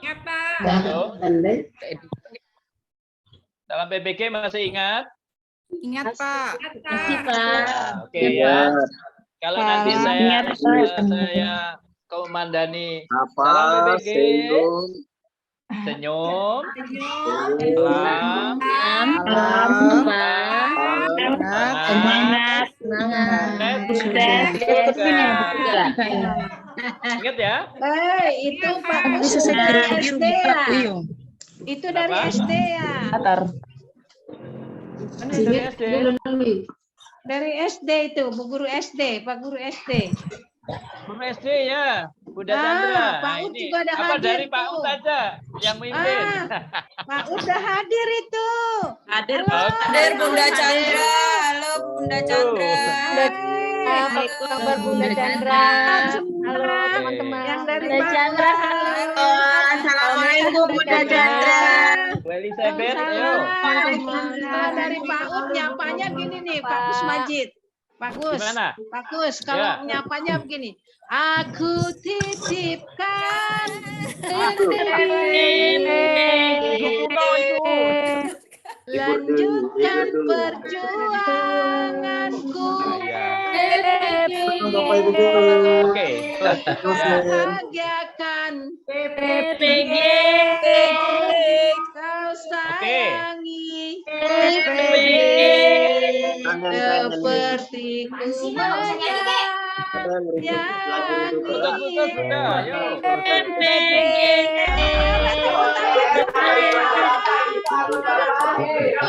Ingat, Pak. Halo. Dalam PPG masih ingat? Ingat, Pak. Masih, Pak. Oke ya. Kalau nanti saya komandani salam PPG, senyum, salam, semangat, ingat ya? Itu Pak SD ya? Itu dari SD ya? Dari SD. Dari SD itu, Bu Guru SD, Pak Guru SD. Guru SD ya, Bunda Chandra. Pak Ud juga ada apa hadir dari Pak tuh. Ud aja yang mimpin? Pak Ud udah hadir itu. Hadir, Halo, hadir Bunda Chandra. Halo, Bunda Chandra. Apa kabar Bunda Chandra? Halo teman-teman. Yang dari Bunda Chandra, halo. Assalamualaikum Bunda Chandra. Bu Elizabeth, ayo. Dari Pak Ud nyapanya gini nih, Pak Gus Majid. Pak Gus, Gimana? Pak Gus, kalau nyapanya begini, aku titipkan lanjutkan perjuanganku. Oke. Bahagiakan PPG. kau sayangi seperti ku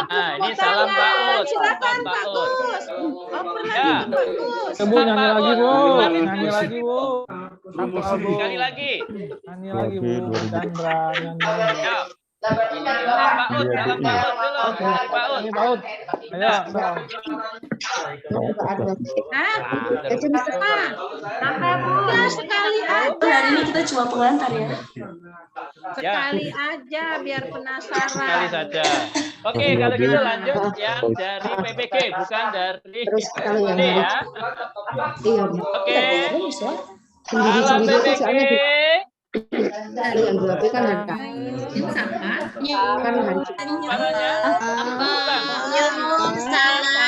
Nah, ini salam Pak Ud. Silakan Pak Gus. Ya. Bu, nyanyi lagi, Bu. Nyanyi lagi, Bu. Sekali lagi. Nyanyi lagi, Bu. Chandra, nyanyi. Ya. Salam Pak Ud, salam Pak Ud dulu. Pak Ud. Ini Pak Ud. Ayo, dong. Ya sekali aja. Hari ini kita cuma pengantar ya. Sekali aja biar Sekali penasaran. saja. Oke, kalau gitu lanjut yang dari PPG, bukan dari SD ya. Oke. Salam PPG. Yang dua kan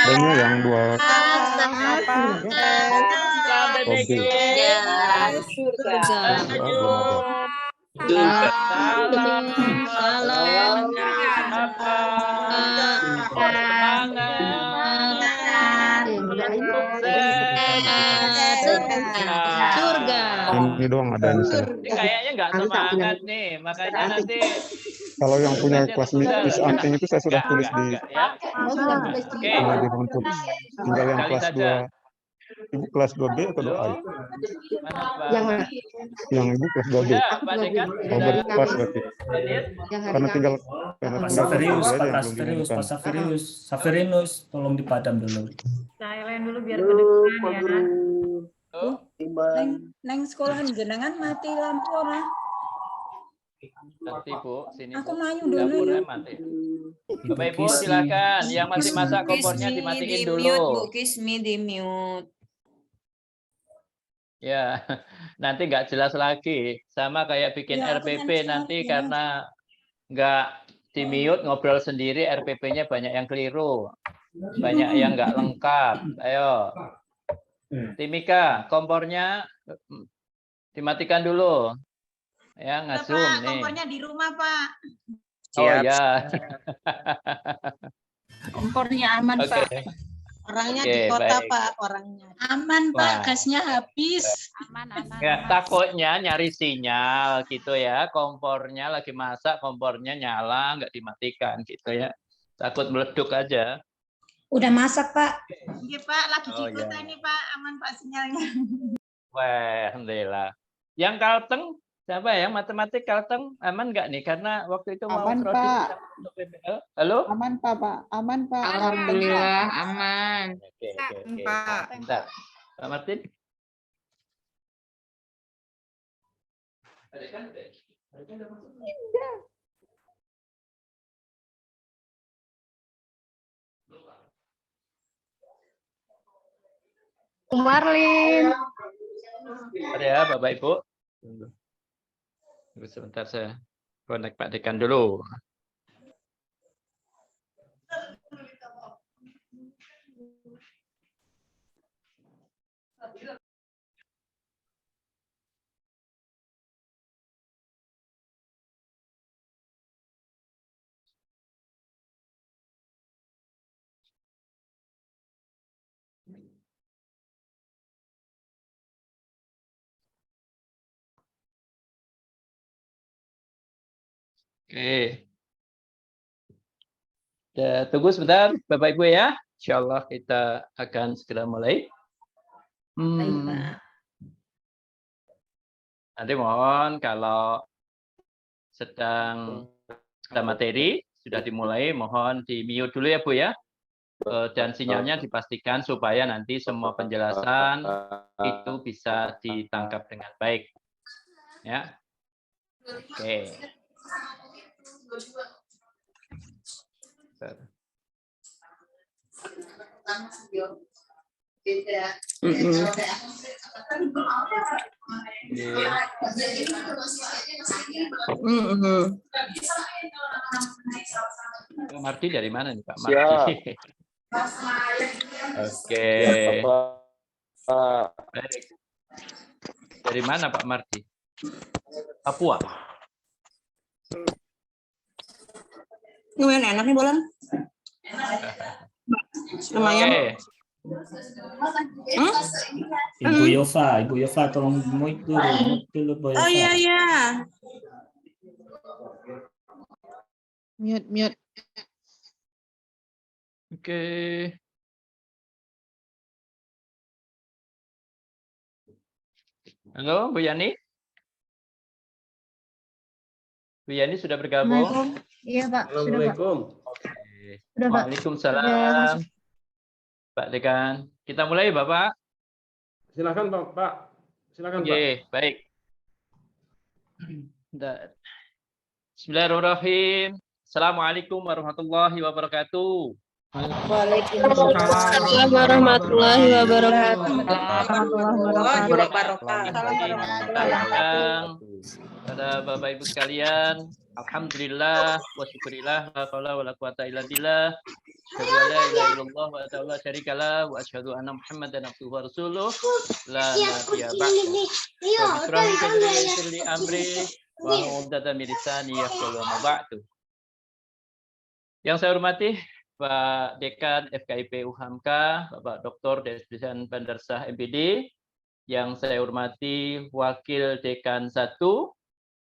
Banyak yang dua. Salam PPG. Salam. Surga. Ini doang ada di sini. Ini kayaknya nggak semangat nih, makanya nanti Kalau yang punya kelas Miss Anting itu saya sudah tulis di ya. Oke. untuk tinggal yang Sekali kelas saja. 2. Ibu kelas 2B atau 2A? Mana, Pak? Yang ibu kelas 2B. Ya, Pak Dekan. Oh, berpas berarti. Hadir. Karena tinggal Pak Saverius, Pak Saverius, Saverinus, tolong dipadam dulu. Silent dulu biar kedengeran ya. Oh, Neng sekolahan jenengan mati lampu ora? nanti Bu, sini. Aku Bu. mayu dulu Dapurnya ya. mati. Bapak Ibu silakan, yang masih masak kompornya dimatiin dulu. Kismi di mute. Ya, nanti nggak jelas lagi. Sama kayak bikin Ya, aku RPP nanti nanti ya. karena nggak di mute ngobrol sendiri, RPP-nya banyak yang keliru, banyak yang nggak lengkap. Ayo, Timika, kompornya dimatikan dulu. Ya, nge-zoom nih. Kompornya di rumah, Pak. Oh ya. Kompornya aman, Oke. Pak. Orangnya Oke, di kota, baik. Pak, orangnya. Aman, Wah. Pak. Gasnya habis. Ya, takutnya nyari sinyal gitu ya. Kompornya lagi masak, kompornya nyala, nggak dimatikan gitu ya. Takut meleduk aja. Udah masak, Pak. Iya, Pak, lagi Oh, di kota ya. ini, Pak. Aman, Pak, sinyalnya. Wah, alhamdulillah. Yang Kalteng, siapa ya? Matematik Kalteng aman nggak nih? Karena waktu itu mau Aman, prodi Pak. untuk PBL. Halo? Aman Pak, Aman Pak. Alhamdulillah, aman. Oke. Pak. Bentar. Pak Martin? Ada kan? Marlin. Ada ya, Bapak Ibu? Tunggu sebentar saya. Connect Pak Dekan dulu. Oke. Kita tunggu sebentar, Bapak Ibu ya. Insya Allah kita akan segera mulai. Baik, Pak. Nanti mohon kalau sedang ada materi sudah dimulai, mohon di mute dulu ya Bu ya. Dan sinyalnya dipastikan supaya nanti semua penjelasan itu bisa ditangkap dengan baik. Ya. Oke. Pak Mardi dari mana nih Pak Mardi? Oke. Baik. Dari mana Pak Mardi? Papua. Lumayan enak nih bolan. Lumayan. Oke. Ibu Yova, tolong mute dulu Bu Yova. Oh iya. Mute. Oke. Halo, Bu Yani? Bu Yani sudah bergabung? Iya, Pak. Assalamualaikum. Oke. Sudah, Pak. Waalaikumsalam. Pak Dekan. Kita mulai, Bapak. Silakan Pak. Silakan Pak. Oke, baik. Bismillahirrahmanirrahim. Assalamualaikum warahmatullahi wabarakatuh. Waalaikumsalam warahmatullahi wabarakatuh. Pada Bapak Ibu sekalian, alhamdulillah wa syukurillah la haula wala quwata illa billah. Asyhadu an la ilaha illallah wa la syarikalah wa asyhadu anna Muhammadan abduhu wa rasuluh la nabiyya ba'du. Wa amri wa 'uqdatam min lisani yafqahu ma ba'du. Yang saya hormati Pak Dekan FKIP UHAMKA, Bapak Dr. Desdisan Bandarsah MPD, yang saya hormati Wakil Dekan 1,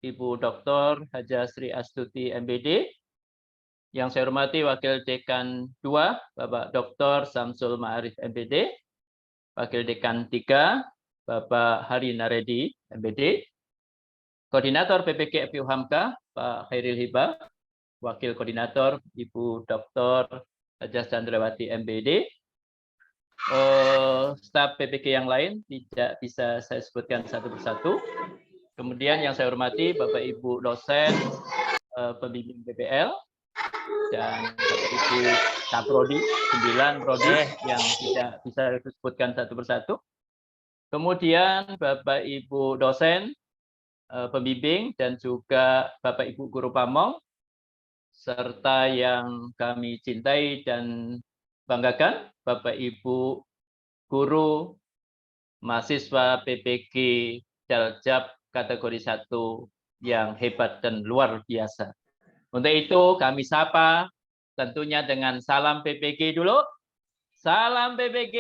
Ibu Dr. Haja Sri Astuti MPD, yang saya hormati Wakil Dekan 2, Bapak Dr. Samsul Ma'arif MPD, Wakil Dekan 3, Bapak Hari Naredi MPD, Koordinator PPK FKIP UHAMKA, Pak Khairil Hibah, Wakil Koordinator Ibu Dr. Haja Chandrawati MPD, staf PPK yang lain tidak bisa saya sebutkan satu persatu. Kemudian yang saya hormati Bapak Ibu dosen pembimbing PPL dan Bapak Ibu Kaprodi, 9 prodi yang tidak bisa saya sebutkan satu persatu. Kemudian Bapak Ibu dosen pembimbing dan juga Bapak Ibu guru pamong, serta yang kami cintai dan banggakan, Bapak Ibu guru mahasiswa PPG Daljab kategori 1 yang hebat dan luar biasa. Untuk itu kami sapa tentunya dengan salam PPG dulu. Salam PPG.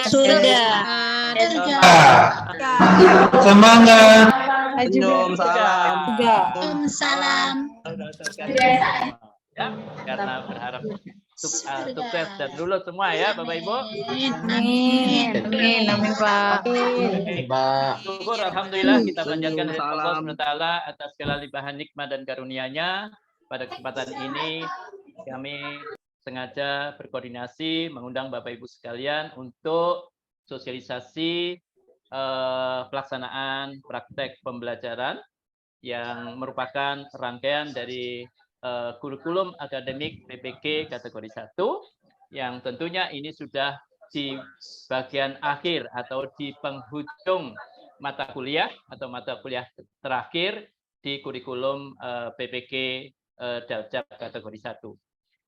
Surga. Semangat. Salam. Ya, karena berharap sukses dan lulus semua ya Bapak Ibu. Amin, Pak. Syukur alhamdulillah kita panjatkan dari Allah SWT atas segala limpahan nikmat dan karunia-Nya. Pada kesempatan ini kami sengaja berkoordinasi mengundang Bapak Ibu sekalian untuk sosialisasi pelaksanaan praktek pembelajaran yang merupakan rangkaian dari kurikulum akademik PPG kategori 1 yang tentunya ini sudah di bagian akhir atau di penghujung mata kuliah atau mata kuliah terakhir di kurikulum PPG Daljab kategori 1.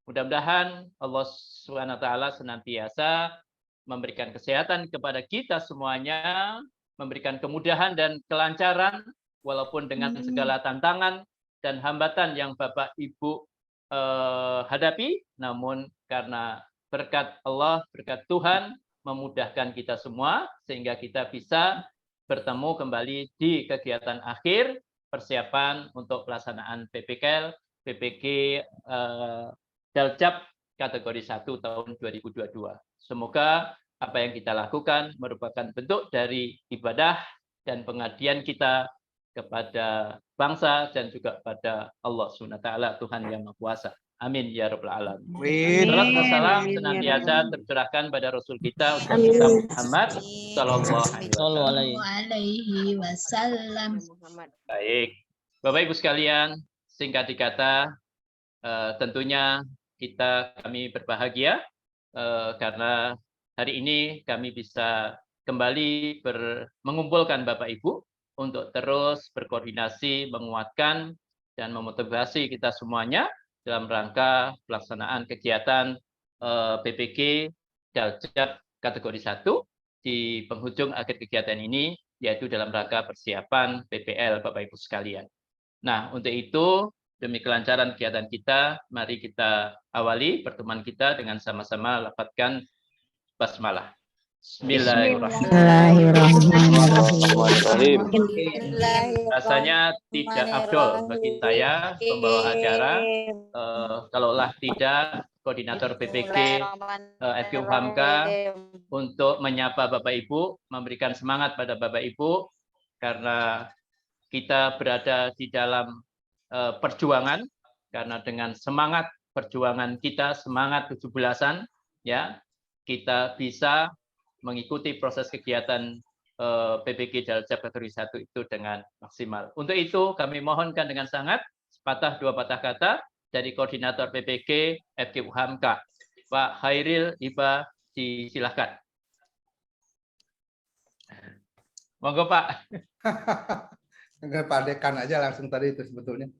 Mudah-mudahan Allah SWT senantiasa memberikan kesehatan kepada kita semuanya, memberikan kemudahan dan kelancaran walaupun dengan segala tantangan dan hambatan yang Bapak Ibu hadapi, namun karena berkat Allah, berkat Tuhan memudahkan kita semua sehingga kita bisa bertemu kembali di kegiatan akhir persiapan untuk pelaksanaan PPK Daljab kategori 1 tahun 2022. Semoga apa yang kita lakukan merupakan bentuk dari ibadah dan pengabdian kita kepada bangsa dan juga pada Allah SWT, Tuhan yang Maha Kuasa. Amin ya rabbal alamin. Salam dan salam senantiasa tercurahkan pada Rasul kita Ustaz kita Muhammad sallallahu alaihi wasallam. Baik, Bapak Ibu sekalian, singkat dikata, tentunya kami berbahagia karena hari ini kami bisa kembali mengumpulkan Bapak Ibu untuk terus berkoordinasi, menguatkan dan memotivasi kita semuanya dalam rangka pelaksanaan kegiatan PPG Daljab kategori 1 di penghujung akhir kegiatan ini, yaitu dalam rangka persiapan PPL Bapak Ibu sekalian. Nah, untuk itu, demi kelancaran kegiatan kita, mari kita awali pertemuan kita dengan sama-sama lafadzkan basmalah. Bismillahirrahmanirrahim. Rasanya tidak afdol bagi saya pembawa acara kalaulah tidak koordinator PPG FKU Hamka untuk menyapa Bapak Ibu, memberikan semangat pada Bapak Ibu karena kita berada di dalam perjuangan, karena dengan semangat perjuangan kita, semangat 17-an ya, kita bisa mengikuti proses kegiatan PPG Daljab kategori 1 itu dengan maksimal. Untuk itu kami mohonkan dengan sangat sepatah dua patah kata dari koordinator PPG FKU Hamka, Pak Hairil Iba, disilahkan. Monggo Pak. Enggak, Pak Dekan aja langsung tadi itu sebetulnya.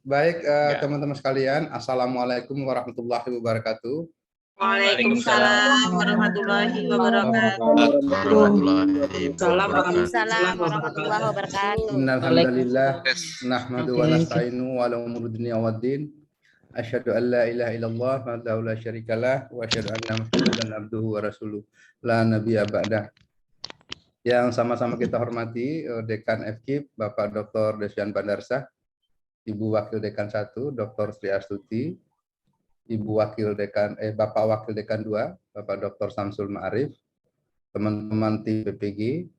Baik teman-teman sekalian, Assalamualaikum warahmatullahi wabarakatuh. Waalaikumsalam warahmatullahi wabarakatuh. Waalaikumsalam warahmatullahi wabarakatuh. Alhamdulillah, nahmadu wa nasta'inu wa ala umuri dunya waddin. Asyhadu an la ilaha illallah wahdahu la syarikalah wa asyhadu anna Muhammadan abduhu wa rasuluh la nabiyya ba'dah. Yang sama-sama kita hormati Dekan FKIP Bapak Dr. Desyan Bandarsah, Ibu Wakil Dekan 1 Dr. Sri Astuti, Ibu Wakil Dekan Bapak Wakil Dekan 2 Bapak Dr. Samsul Ma'arif, teman-teman tim PPG,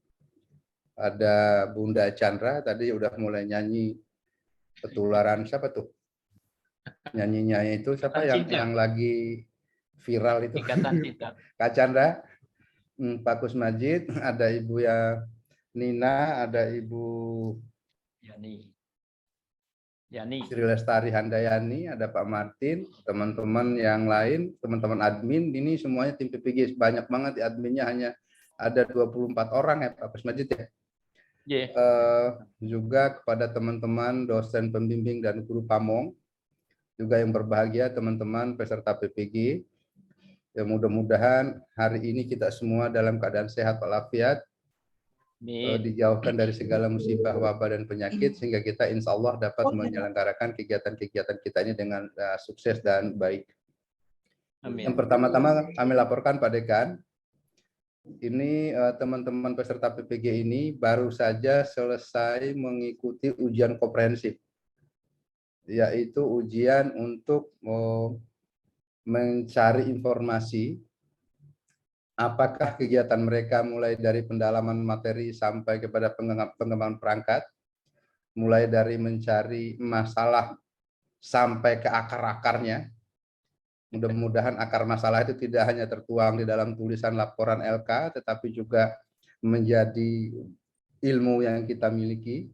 ada Bunda Chandra tadi udah mulai nyanyi ketularan siapa tuh? Nyanyinya itu siapa yang lagi viral itu? Kak Chandra, Pak Kus Majid, ada Ibu ya Nina, ada Ibu Yani, Sri Lestari Handayani, ada Pak Martin, teman-teman yang lain, teman-teman admin, ini semuanya tim PPG, banyak banget di adminnya, hanya ada 24 orang ya Pak Kus Majid ya. Juga kepada teman-teman dosen pembimbing dan guru pamong, juga yang berbahagia teman-teman peserta PPG. Ya, mudah-mudahan hari ini kita semua dalam keadaan sehat walafiat, dijauhkan dari segala musibah, wabah dan penyakit, sehingga kita insya Allah dapat menyelenggarakan kegiatan-kegiatan kita ini dengan sukses dan baik. Amin. Yang pertama-tama kami laporkan Pak Dekan, ini teman-teman peserta PPG ini baru saja selesai mengikuti ujian komprehensif, yaitu ujian untuk mencari informasi apakah kegiatan mereka mulai dari pendalaman materi sampai kepada pengembangan perangkat, mulai dari mencari masalah sampai ke akar-akarnya. Mudah-mudahan akar masalah itu tidak hanya tertuang di dalam tulisan laporan LK, tetapi juga menjadi ilmu yang kita miliki.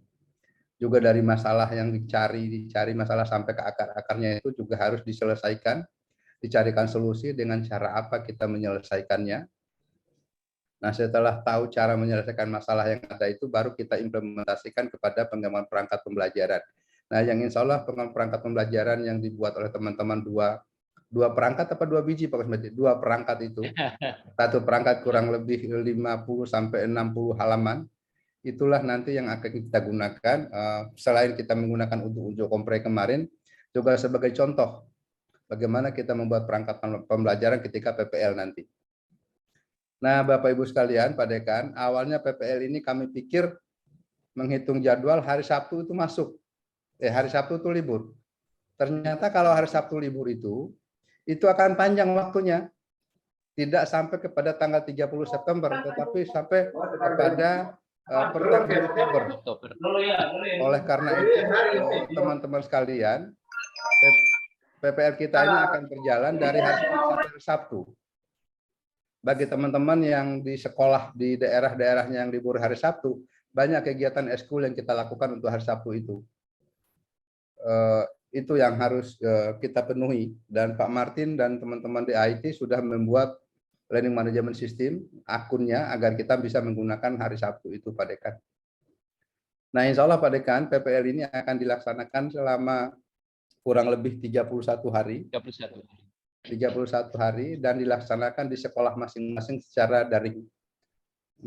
Juga dari masalah yang dicari masalah sampai ke akar-akarnya itu juga harus diselesaikan, dicarikan solusi dengan cara apa kita menyelesaikannya. Nah, setelah tahu cara menyelesaikan masalah yang ada itu, baru kita implementasikan kepada pengembangan perangkat pembelajaran. Nah, yang insya Allah pengembangan perangkat pembelajaran yang dibuat oleh teman-teman dua perangkat apa 2 biji Pak Kusmedi? 2 perangkat itu. Satu perangkat kurang lebih 50 sampai 60 halaman. Itulah nanti yang akan kita gunakan. Selain kita menggunakan untuk uji kompre kemarin, juga sebagai contoh bagaimana kita membuat perangkat pembelajaran ketika PPL nanti. Nah, Bapak Ibu sekalian, Pak Dekan, awalnya PPL ini kami pikir menghitung jadwal hari Sabtu itu masuk. Hari Sabtu itu libur. Ternyata kalau hari Sabtu libur itu akan panjang waktunya. Tidak sampai kepada tanggal 30 September, tetapi sampai kepada pertengahan Oktober. Oleh karena itu, teman-teman sekalian, PPL kita ini akan berjalan dari hari Senin sampai Sabtu. Bagi teman-teman yang di sekolah di daerah-daerahnya yang libur hari Sabtu, banyak kegiatan eskul yang kita lakukan untuk hari Sabtu itu. Itu yang harus kita penuhi. Dan Pak Martin dan teman-teman di IT sudah membuat learning management system, akunnya, agar kita bisa menggunakan hari Sabtu itu, Pak Dekan. Nah, insya Allah Pak Dekan, PPL ini akan dilaksanakan selama kurang lebih 31 hari. 31 hari dan dilaksanakan di sekolah masing-masing secara daring.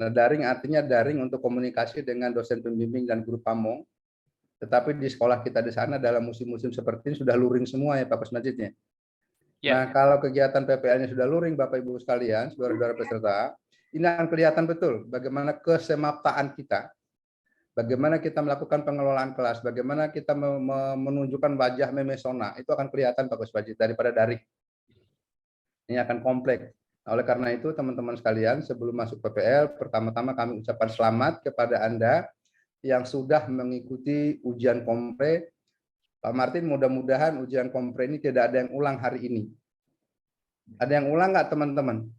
Nah, daring artinya daring untuk komunikasi dengan dosen pembimbing dan guru pamong. Tetapi di sekolah kita di sana dalam musim-musim seperti ini sudah luring semua ya Pak Kusmajidnya. Nah, kalau kegiatan PPL-nya sudah luring Bapak Ibu sekalian, saudara-saudara peserta, ini akan kelihatan betul bagaimana kesemaptaan kita. Bagaimana kita melakukan pengelolaan kelas, bagaimana kita menunjukkan wajah memesona, itu akan kelihatan Pak Kusmajid daripada daring. Ini akan kompleks. Nah, oleh karena itu teman-teman sekalian, sebelum masuk PPL, pertama-tama kami ucapkan selamat kepada Anda yang sudah mengikuti ujian kompre. Pak Martin, mudah-mudahan ujian kompre ini tidak ada yang ulang hari ini. Ada yang ulang nggak teman-teman?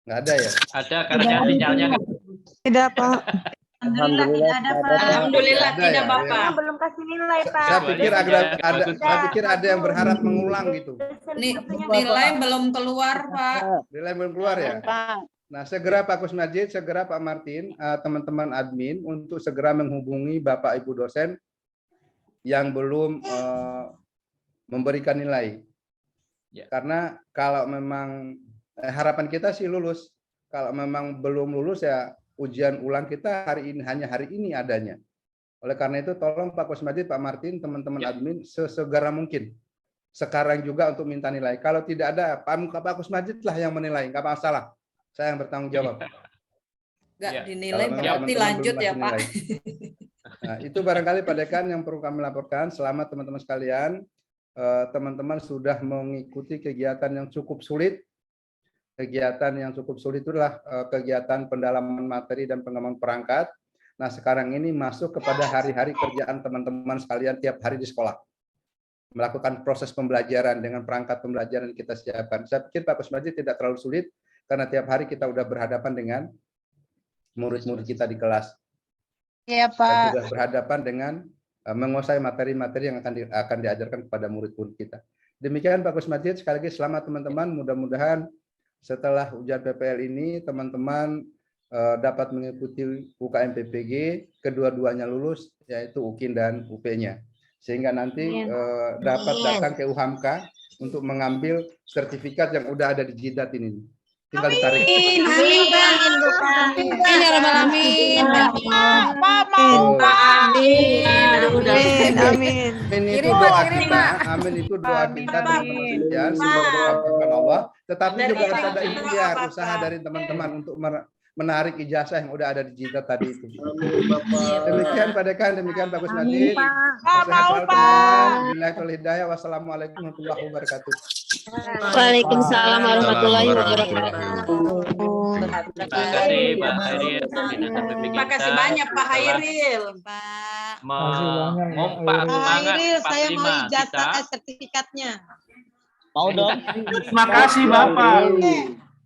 Nggak ada ya? Ada karena sinyalnya nggak. Tidak, Pak. Alhamdulillah tidak ada, Pak. Alhamdulillah Ada tidak, ya? Bapak. Belum kasih nilai, Pak. Saya pikir ada yang berharap mengulang gitu. Nilai belum keluar, Pak. Nilai belum keluar ya? Nah, segera Pak Kusmajid, segera Pak Martin, teman-teman admin untuk segera menghubungi Bapak Ibu dosen yang belum memberikan nilai. Karena kalau memang harapan kita sih lulus. Kalau memang belum lulus ya ujian ulang kita hari ini, hanya hari ini adanya. Oleh karena itu tolong Pak Kusmajid, Pak Martin, teman-teman admin sesegera mungkin. Sekarang juga untuk minta nilai. Kalau tidak ada, Pak Kusmajid lah yang menilai, nggak masalah. Saya yang bertanggung jawab. Nggak dinilai berarti lanjut ya Pak. Nah, itu barangkali Pak Dekan yang perlu kami laporkan. Selamat teman-teman sekalian. Teman-teman sudah mengikuti kegiatan yang cukup sulit. Kegiatan yang cukup sulit itulah kegiatan pendalaman materi dan pengembangan perangkat. Nah, sekarang ini masuk kepada hari-hari kerjaan teman-teman sekalian tiap hari di sekolah. Melakukan proses pembelajaran dengan perangkat pembelajaran yang kita siapkan. Saya pikir Pak Kusmajid tidak terlalu sulit karena tiap hari kita sudah berhadapan dengan murid-murid kita di kelas. Iya, Pak. Dan sudah berhadapan dengan menguasai materi-materi yang akan diajarkan kepada murid-murid kita. Demikian Pak Kusmajid, sekali lagi selamat teman-teman. Mudah-mudahan setelah ujian PPL ini teman-teman dapat mengikuti UKM PPG, kedua-duanya lulus, yaitu UKIN dan UP-nya. Sehingga nanti dapat datang ke UHAMKA untuk mengambil sertifikat yang udah ada di jidat ini. Tinggal ditarik. Amin, Pak. Amin, ya Rabbal Alamin. Pak mau, Pak. Amin. Amin. Amin itu doa kita. Amin itu doa kita teman-teman sekalian. Semoga diampunkan Allah. Tetapi juga harus ada ikhtiar, usaha dari teman-teman untuk menarik ijazah yang udah ada di jidat tadi itu. Demikian Pak Dekan, demikian Pak Kusmajid. Bismillahirrahmanirrahim. Wassalamualaikum warahmatullahi wabarakatuh. Waalaikumsalam warahmatullahi wabarakatuh. Terima kasih Pak Hairil. Terima kasih banyak Pak Hairil. Mengumpat semangat saya mau 45 ijazah kita. sertifikatnya. Mau dong. Terima kasih Bapak.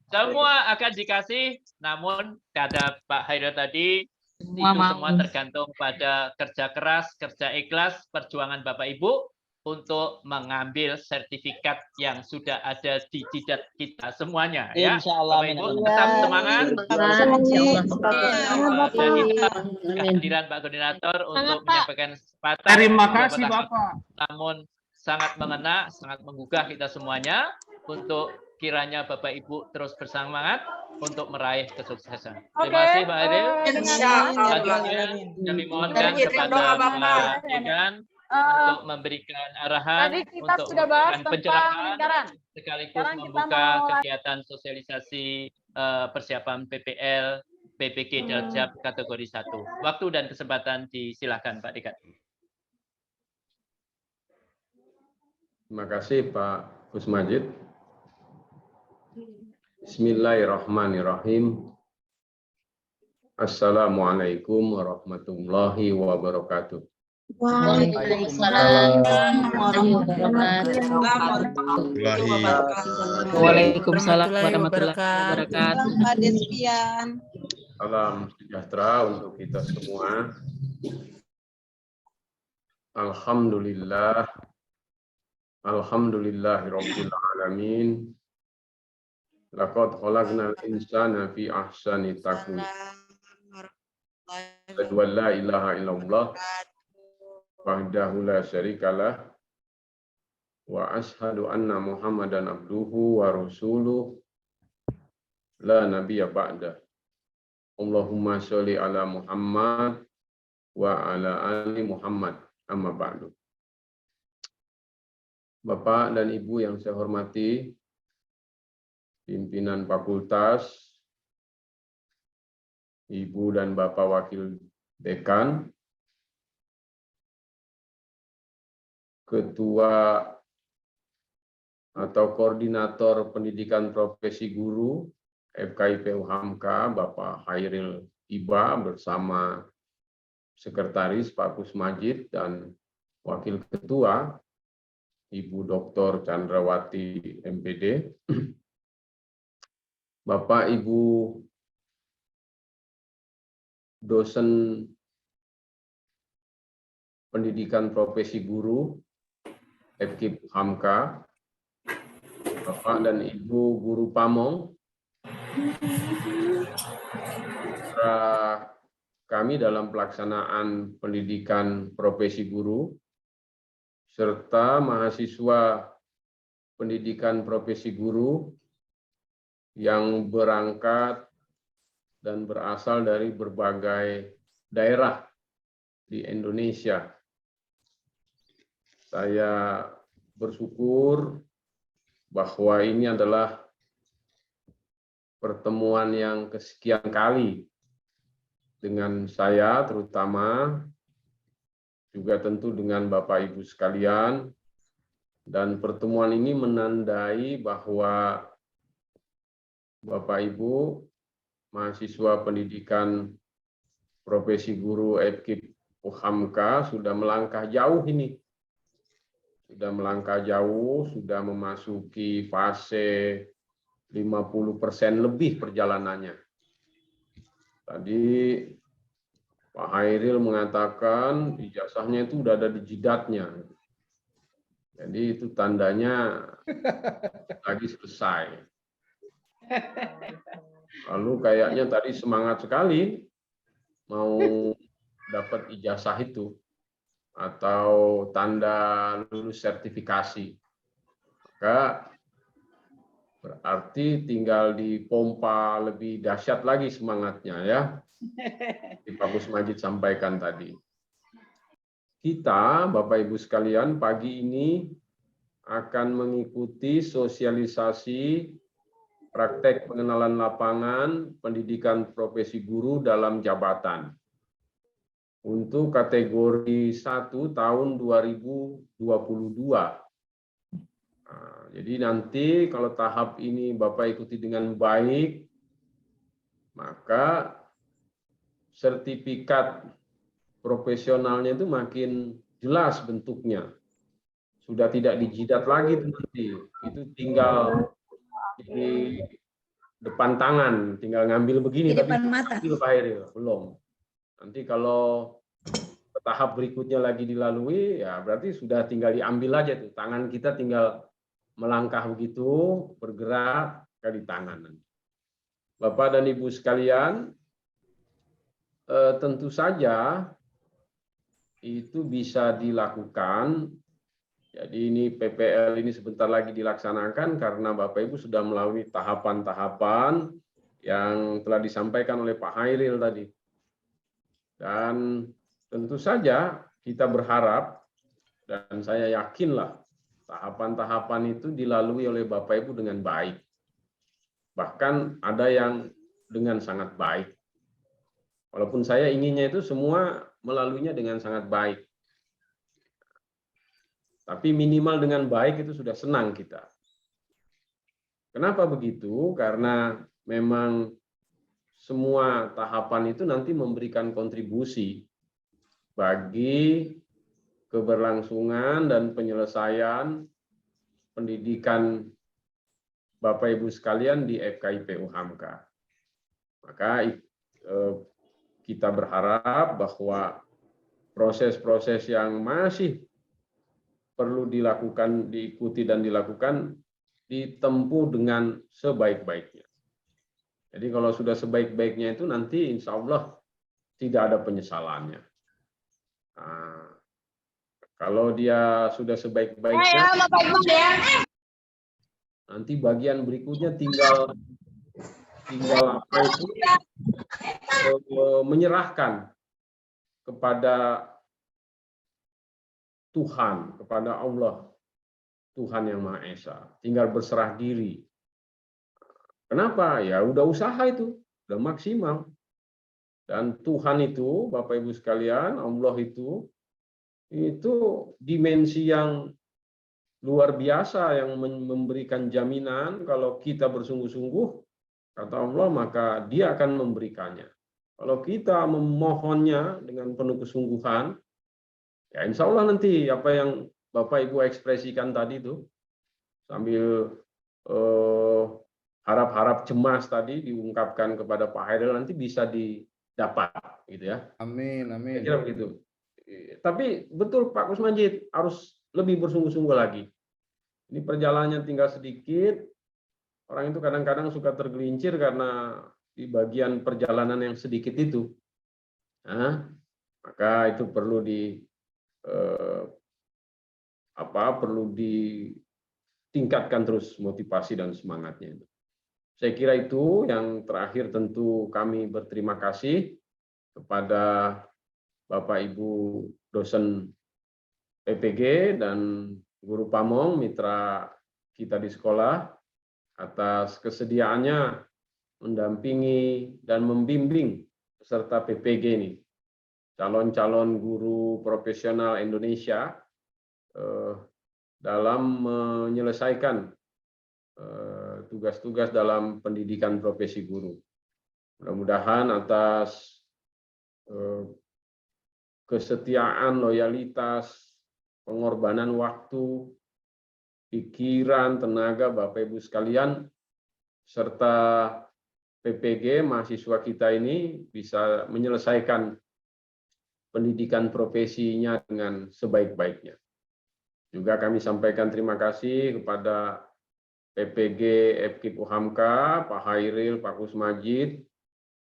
Semua akan dikasih, namun kata Pak Hairil tadi, itu semua tergantung pada kerja keras, kerja ikhlas, perjuangan Bapak Ibu untuk mengambil sertifikat yang sudah ada di jidat kita semuanya ya. Insya Allah. Bapak Ibu tetap semangat. Kehadiran Pak Koordinator untuk menyampaikan kesempatan. Terima kasih Bapak. Namun sangat mengena, sangat menggugah kita semuanya untuk kiranya Bapak Ibu terus bersemangat untuk meraih kesuksesan. Terima kasih Pak Eril. Selanjutnya kami mohonkan kepada Pak Dekan untuk memberikan arahan untuk memberikan pencerahan sekaligus membuka kegiatan sosialisasi persiapan PPL PPG Daljab kategori 1. Waktu dan kesempatan disilakan Pak Dekan. Terima kasih Pak Gus Majid. Bismillahirrahmanirrahim. Assalamualaikum warahmatullahi wabarakatuh. Waalaikumsalam warahmatullahi wabarakatuh. Waalaikumsalam warahmatullahi wabarakatuh. Pak Despian. Salam sejahtera untuk kita semua. Alhamdulillah. Alhamdulillahirabbil alamin. Laqad khalaqnal insana fi ahsani taqwim. Asyhadu an la ilaha illallah wahdahu la syarikalah wa asyhadu anna Muhammadan abduhu wa rasuluh la nabiyya ba'da. Allahumma sholli ala Muhammad wa ala ali Muhammad amma ba'du. Bapak dan Ibu yang saya hormati, pimpinan fakultas, Ibu dan Bapak Wakil Dekan, Ketua atau Koordinator Pendidikan Profesi Guru FKIP UHAMKA, Bapak Hairil Iba bersama Sekretaris Pak Gus Majid dan Wakil Ketua Ibu Dr. Chandrawati MPD, Bapak Ibu dosen pendidikan profesi guru FKIP UHAMKA, Bapak dan Ibu guru pamong, kami dalam pelaksanaan pendidikan profesi guru, serta mahasiswa pendidikan profesi guru yang berangkat dan berasal dari berbagai daerah di Indonesia. Saya bersyukur bahwa ini adalah pertemuan yang kesekian kali dengan saya, terutama juga tentu dengan Bapak Ibu sekalian, dan pertemuan ini menandai bahwa Bapak Ibu mahasiswa pendidikan profesi guru FKIP UHAMKA sudah melangkah jauh ini. Sudah melangkah jauh, sudah memasuki fase 50% lebih perjalanannya. Tadi Pak Hairil mengatakan ijazahnya itu sudah ada di jidatnya. Jadi itu tandanya lagi selesai. Lalu kayaknya tadi semangat sekali mau dapat ijazah itu atau tanda lulus sertifikasi. Maka berarti tinggal dipompa lebih dahsyat lagi semangatnya ya. Pak Gus Majid sampaikan tadi. Kita, Bapak Ibu sekalian, pagi ini akan mengikuti sosialisasi praktek pengenalan lapangan pendidikan profesi guru dalam jabatan untuk kategori 1 tahun 2022. Nah, jadi nanti kalau tahap ini Bapak ikuti dengan baik, maka sertifikat profesionalnya itu makin jelas bentuknya. Sudah tidak dijidat lagi nanti. Itu tinggal di depan tangan, tinggal ngambil begini. Di depan mata. Pak Hairil, belum. Nanti kalau tahap berikutnya lagi dilalui, ya berarti sudah tinggal diambil aja tuh. Tangan kita tinggal melangkah begitu, bergerak di tangan. Bapak dan Ibu sekalian, tentu saja itu bisa dilakukan. Jadi ini PPL ini sebentar lagi dilaksanakan karena Bapak Ibu sudah melalui tahapan-tahapan yang telah disampaikan oleh Pak Hairil tadi. Dan tentu saja kita berharap, dan saya yakinlah tahapan-tahapan itu dilalui oleh Bapak Ibu dengan baik. Bahkan ada yang dengan sangat baik. Walaupun saya inginnya itu semua melaluinya dengan sangat baik. Tapi minimal dengan baik itu sudah senang kita. Kenapa begitu? Karena memang semua tahapan itu nanti memberikan kontribusi bagi keberlangsungan dan penyelesaian pendidikan Bapak Ibu sekalian di FKIP UHAMKA. Maka kita berharap bahwa proses-proses yang masih perlu dilakukan, diikuti dan dilakukan, ditempuh dengan sebaik-baiknya. Jadi kalau sudah sebaik-baiknya itu nanti insya Allah tidak ada penyesalannya. Nah, kalau dia sudah sebaik-baiknya, nanti bagian berikutnya tinggal apa itu, menyerahkan kepada Tuhan, kepada Allah, Tuhan yang Maha Esa. Tinggal berserah diri. Kenapa? Ya udah usaha itu, udah maksimal. Dan Tuhan itu, Bapak Ibu sekalian, Allah itu dimensi yang luar biasa yang memberikan jaminan kalau kita bersungguh-sungguh, kata Allah, maka Dia akan memberikannya. Kalau kita memohonnya dengan penuh kesungguhan, ya insya Allah nanti apa yang Bapak Ibu ekspresikan tadi itu, sambil harap-harap cemas tadi diungkapkan kepada Pak Hairil, nanti bisa didapat, gitu ya. Amin, amin. Saya kira begitu. Tapi betul Pak Kusmajid, harus lebih bersungguh-sungguh lagi. Ini perjalanannya tinggal sedikit. Orang itu kadang-kadang suka tergelincir karena di bagian perjalanan yang sedikit itu. Nah, maka itu perlu perlu ditingkatkan terus motivasi dan semangatnya. Saya kira itu yang terakhir. Tentu kami berterima kasih kepada Bapak Ibu dosen PPG dan guru pamong mitra kita di sekolah atas kesediaannya mendampingi dan membimbing peserta PPG ini, calon-calon guru profesional Indonesia dalam menyelesaikan tugas-tugas dalam pendidikan profesi guru. Mudah-mudahan atas kesetiaan, loyalitas, pengorbanan waktu, pikiran, tenaga Bapak Ibu sekalian, serta PPG mahasiswa kita ini bisa menyelesaikan pendidikan profesinya dengan sebaik-baiknya. Juga kami sampaikan terima kasih kepada PPG FKIP UHAMKA, Pak Hairil, Pak Kusmajid,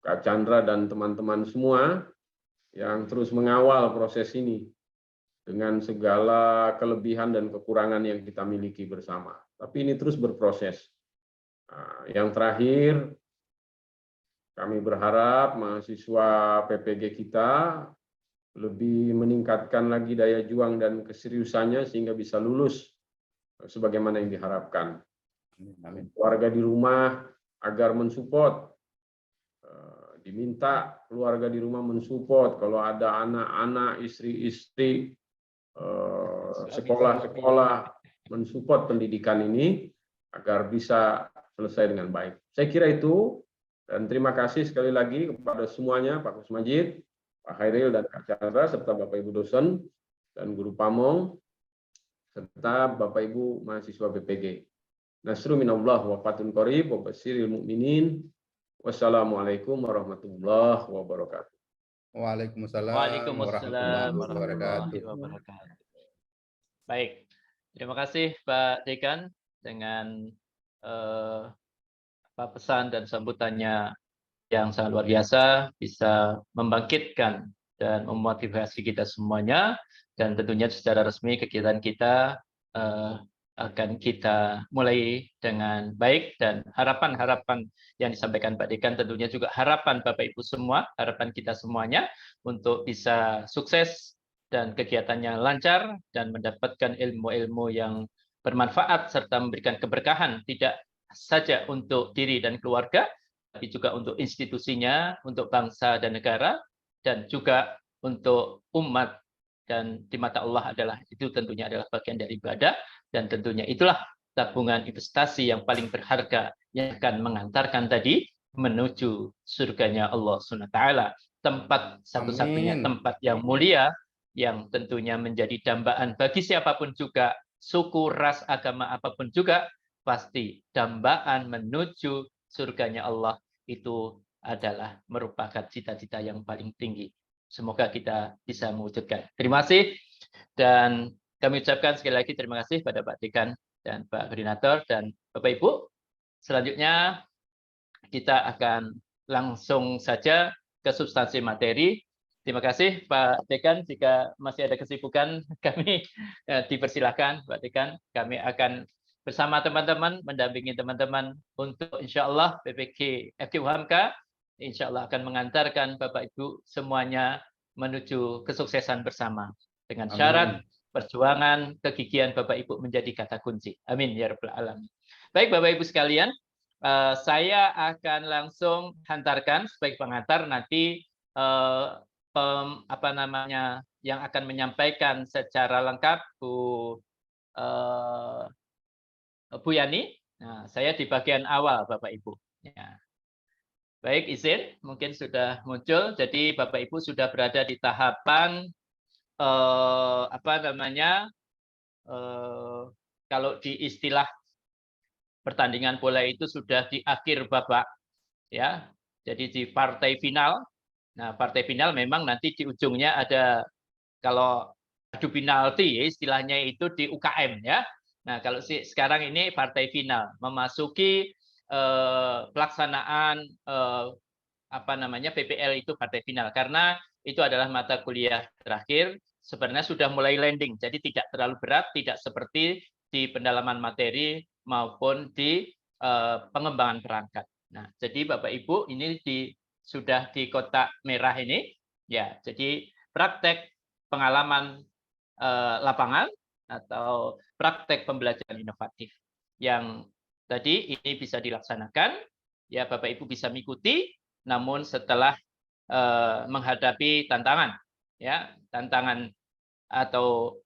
Kak Chandra, dan teman-teman semua yang terus mengawal proses ini dengan segala kelebihan dan kekurangan yang kita miliki bersama. Tapi ini terus berproses. Nah, yang terakhir, kami berharap mahasiswa PPG kita lebih meningkatkan lagi daya juang dan keseriusannya sehingga bisa lulus sebagaimana yang diharapkan. Keluarga di rumah agar mensupport, diminta keluarga di rumah mensupport kalau ada anak-anak, istri-istri, sekolah-sekolah mensupport pendidikan ini agar bisa selesai dengan baik. Saya kira itu, dan terima kasih sekali lagi kepada semuanya, Pak Kusmajid, Pak Hairil, dan Kak Chandra, serta Bapak Ibu dosen dan guru pamong, serta Bapak Ibu mahasiswa BPG. Nasru minallah wa fatun qarib wa basyiril mu'minin. Wassalamualaikum warahmatullahi wabarakatuh. Waalaikumsalam Waalaikumsalam warahmatullahi wabarakatuh. warahmatullahi wabarakatuh. Baik, terima kasih Pak Dekan dengan pesan dan sambutannya yang sangat luar biasa, bisa membangkitkan dan memotivasi kita semuanya, dan tentunya secara resmi kegiatan kita akan kita mulai dengan baik, dan harapan-harapan yang disampaikan Pak Dekan tentunya juga harapan Bapak Ibu semua, harapan kita semuanya untuk bisa sukses dan kegiatannya lancar dan mendapatkan ilmu-ilmu yang bermanfaat serta memberikan keberkahan tidak saja untuk diri dan keluarga, tapi juga untuk institusinya, untuk bangsa dan negara, dan juga untuk umat, dan di mata Allah adalah itu tentunya adalah bagian dari ibadah, dan tentunya itulah tabungan investasi yang paling berharga yang akan mengantarkan tadi menuju surganya Allah SWT, tempat satu-satunya tempat yang mulia yang tentunya menjadi dambaan bagi siapapun juga, suku, ras, agama apapun juga, pasti dambaan menuju surganya Allah itu adalah merupakan cita-cita yang paling tinggi. Semoga kita bisa mewujudkan. Terima kasih, dan kami ucapkan sekali lagi terima kasih pada Pak Dekan dan Pak Koordinator dan Bapak Ibu. Selanjutnya kita akan langsung saja ke substansi materi. Terima kasih Pak Dekan. Jika masih ada kesibukan, kami dipersilahkan Pak Dekan. Kami akan bersama teman-teman mendampingi teman-teman untuk insya Allah PPK FKUHMK insya Allah akan mengantarkan Bapak Ibu semuanya menuju kesuksesan bersama dengan syarat perjuangan kegigihan Bapak Ibu menjadi kata kunci. Amin ya rabbal alamin. Baik Bapak Ibu sekalian, saya akan langsung hantarkan sebagai pengantar nanti yang akan menyampaikan secara lengkap Bu Yani. Nah, saya di bagian awal Bapak Ibu. Ya. Baik, izin mungkin sudah muncul. Jadi Bapak Ibu sudah berada di tahapan kalau di istilah pertandingan bola itu sudah di akhir babak, ya. Jadi di partai final. Nah, partai final memang nanti di ujungnya ada kalau adu penalti, istilahnya itu di UKM, ya. Nah, kalau sekarang ini partai final memasuki pelaksanaan PPL itu partai final, karena itu adalah mata kuliah terakhir, sebenarnya sudah mulai landing, jadi tidak terlalu berat, tidak seperti di pendalaman materi maupun di pengembangan perangkat. Nah, jadi Bapak Ibu ini sudah di kotak merah ini, ya. Jadi praktek pengalaman lapangan atau praktek pembelajaran inovatif yang tadi ini bisa dilaksanakan, ya Bapak Ibu bisa mengikuti, namun setelah menghadapi tantangan, ya tantangan atau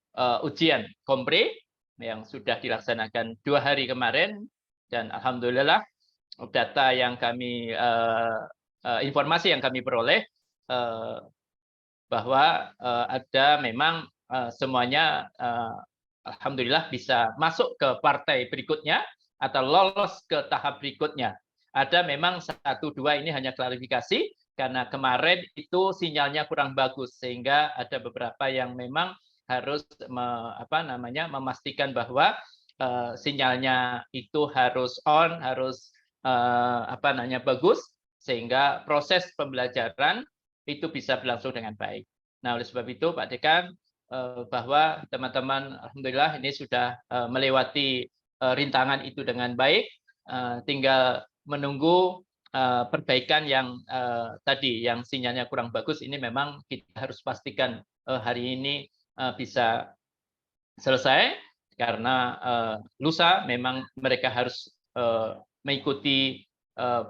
ujian kompre yang sudah dilaksanakan 2 hari kemarin, dan alhamdulillah data yang kami informasi yang kami peroleh bahwa ada memang semuanya alhamdulillah bisa masuk ke partai berikutnya atau lolos ke tahap berikutnya. Ada memang 1-2 ini hanya klarifikasi karena kemarin itu sinyalnya kurang bagus, sehingga ada beberapa yang memang harus memastikan bahwa sinyalnya itu harus on, harus bagus, sehingga proses pembelajaran itu bisa berlangsung dengan baik. Nah, oleh sebab itu Pak Dekan, bahwa teman-teman alhamdulillah ini sudah melewati rintangan itu dengan baik, tinggal menunggu perbaikan yang tadi yang sinyalnya kurang bagus ini memang kita harus pastikan hari ini bisa selesai, karena lusa memang mereka harus mengikuti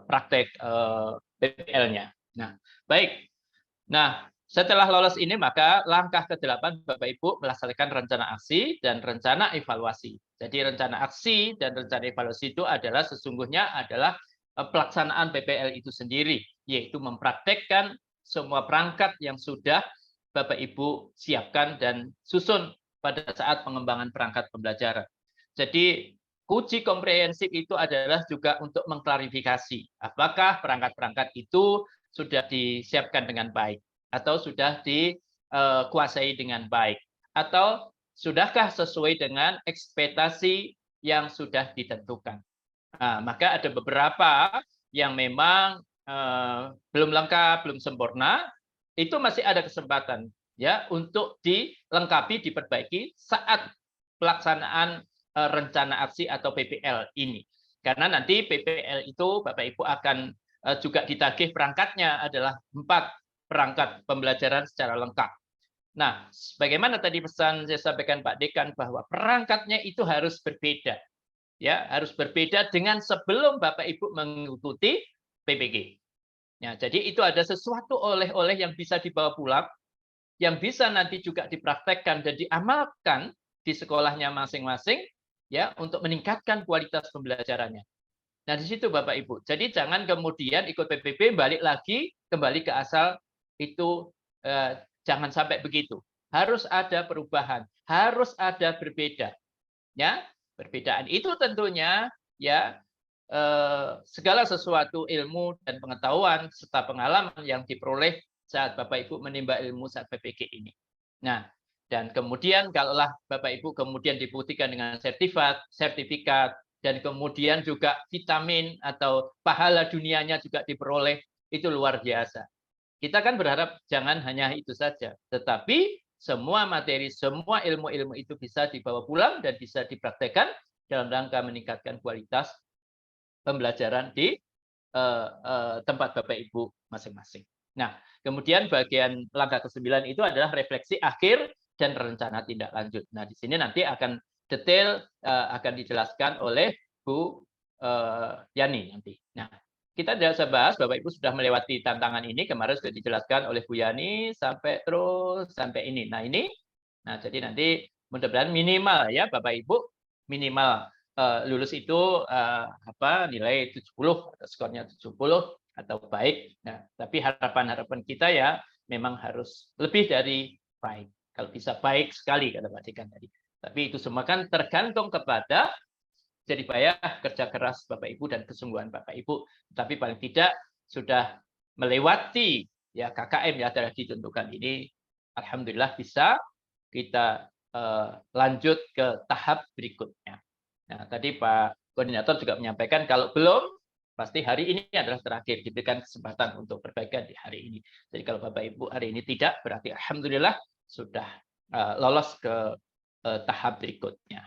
praktek PPL-nya. Nah, baik. Nah, setelah lolos ini, maka langkah ke-8 Bapak Ibu melaksanakan rencana aksi dan rencana evaluasi. Jadi rencana aksi dan rencana evaluasi itu adalah sesungguhnya adalah pelaksanaan PPL itu sendiri, yaitu mempraktekkan semua perangkat yang sudah Bapak Ibu siapkan dan susun pada saat pengembangan perangkat pembelajaran. Jadi uji komprehensif itu adalah juga untuk mengklarifikasi apakah perangkat-perangkat itu sudah disiapkan dengan baik. atau sudah dikuasai dengan baik, atau sudahkah sesuai dengan ekspektasi yang sudah ditentukan. Nah, maka ada beberapa yang memang belum lengkap, belum sempurna, itu masih ada kesempatan ya untuk dilengkapi, diperbaiki saat pelaksanaan rencana aksi atau PPL ini. Karena nanti PPL itu Bapak Ibu akan juga ditagih perangkatnya adalah 4 perangkat pembelajaran secara lengkap. Nah, bagaimana tadi pesan saya sampaikan Pak Dekan bahwa perangkatnya itu harus berbeda. Ya, harus berbeda dengan sebelum Bapak Ibu mengikuti PPG. Ya, jadi itu ada sesuatu oleh-oleh yang bisa dibawa pulang, yang bisa nanti juga dipraktekkan dan diamalkan di sekolahnya masing-masing, ya, untuk meningkatkan kualitas pembelajarannya. Nah, di situ Bapak Ibu. Jadi jangan kemudian ikut PPP balik lagi kembali ke asal itu, jangan sampai begitu. Harus ada perubahan, harus ada berbeda. Ya, perbedaan itu tentunya ya segala sesuatu ilmu dan pengetahuan serta pengalaman yang diperoleh saat Bapak Ibu menimba ilmu saat PPG ini. Nah, dan kemudian kalaulah Bapak Ibu kemudian dibuktikan dengan sertifikat dan kemudian juga vitamin atau pahala dunianya juga diperoleh, itu luar biasa. Kita kan berharap jangan hanya itu saja, tetapi semua materi, semua ilmu-ilmu itu bisa dibawa pulang dan bisa dipraktekkan dalam rangka meningkatkan kualitas pembelajaran di tempat Bapak Ibu masing-masing. Nah, kemudian bagian langkah ke-9 itu adalah refleksi akhir dan rencana tindak lanjut. Nah, di sini nanti akan detail akan dijelaskan oleh Bu Yani nanti. Nah, kita tidak usah bahas, Bapak Ibu sudah melewati tantangan ini, kemarin sudah dijelaskan oleh Bu Yani sampai ini. Nah, jadi nanti mudah-mudahan minimal ya Bapak Ibu, minimal lulus itu nilai 70 atau skornya 70 atau baik. Nah, tapi harapan kita ya memang harus lebih dari baik. Kalau bisa baik sekali kata Pak Dekan tadi. Tapi itu semua kan tergantung kepada jerih payah kerja keras Bapak Ibu dan kesungguhan Bapak Ibu. Tapi paling tidak sudah melewati ya KKM ya telah ditentukan ini, alhamdulillah bisa kita lanjut ke tahap berikutnya. Nah, tadi Pak Koordinator juga menyampaikan kalau belum, pasti hari ini adalah terakhir, diberikan kesempatan untuk perbaikan di hari ini. Jadi kalau Bapak Ibu hari ini tidak, berarti alhamdulillah sudah lolos ke tahap berikutnya.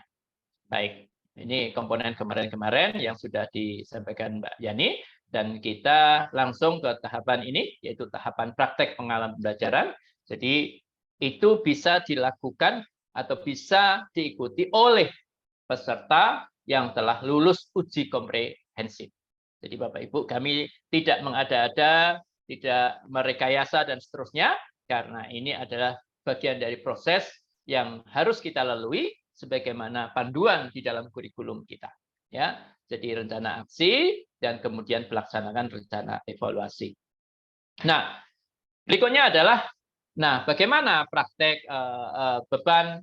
Baik, ini komponen kemarin-kemarin yang sudah disampaikan Mbak Yani, dan kita langsung ke tahapan ini, yaitu tahapan praktek pengalaman pembelajaran. Jadi itu bisa dilakukan atau bisa diikuti oleh peserta yang telah lulus uji komprehensif. Jadi Bapak Ibu, kami tidak mengada-ada, tidak merekayasa dan seterusnya, karena ini adalah bagian dari proses yang harus kita lalui sebagaimana panduan di dalam kurikulum kita. Ya, jadi rencana aksi dan kemudian pelaksanaan rencana evaluasi. Nah, berikutnya adalah, bagaimana praktek beban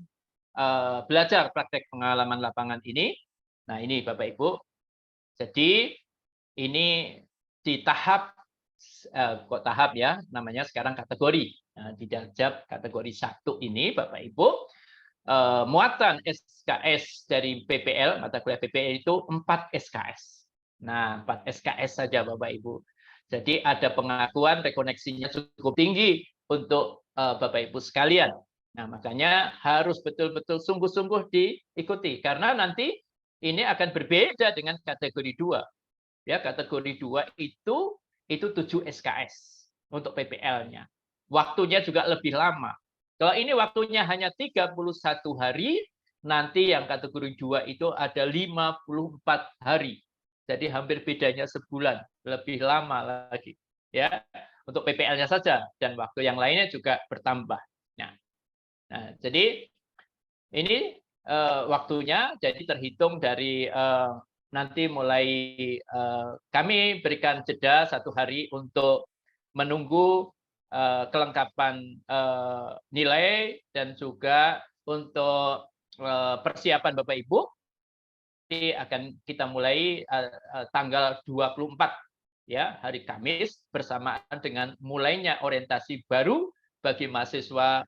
belajar praktek pengalaman lapangan ini. Nah, ini Bapak Ibu. Jadi ini di tahap kok tahap ya, namanya sekarang kategori. Nah, di dalam kategori 1 ini Bapak Ibu, muatan SKS dari PPL, mata kuliah PPL itu 4 SKS. Nah, 4 SKS saja Bapak Ibu. Jadi ada pengakuan rekoneksinya cukup tinggi untuk Bapak Ibu sekalian. Nah, makanya harus betul-betul sungguh-sungguh diikuti, karena nanti ini akan berbeda dengan kategori 2. Ya, kategori 2 itu 7 SKS untuk PPL-nya. Waktunya juga lebih lama. Kalau ini waktunya hanya 31 hari, nanti yang kategori 2 itu ada 54 hari. Jadi hampir bedanya sebulan, lebih lama lagi. Ya, untuk PPL-nya saja, dan waktu yang lainnya juga bertambah. Nah, jadi ini waktunya jadi terhitung dari nanti mulai kami berikan jeda 1 hari untuk menunggu kelengkapan nilai dan juga untuk persiapan Bapak Ibu. Nanti akan kita mulai tanggal 24 ya, hari Kamis bersamaan dengan mulainya orientasi baru bagi mahasiswa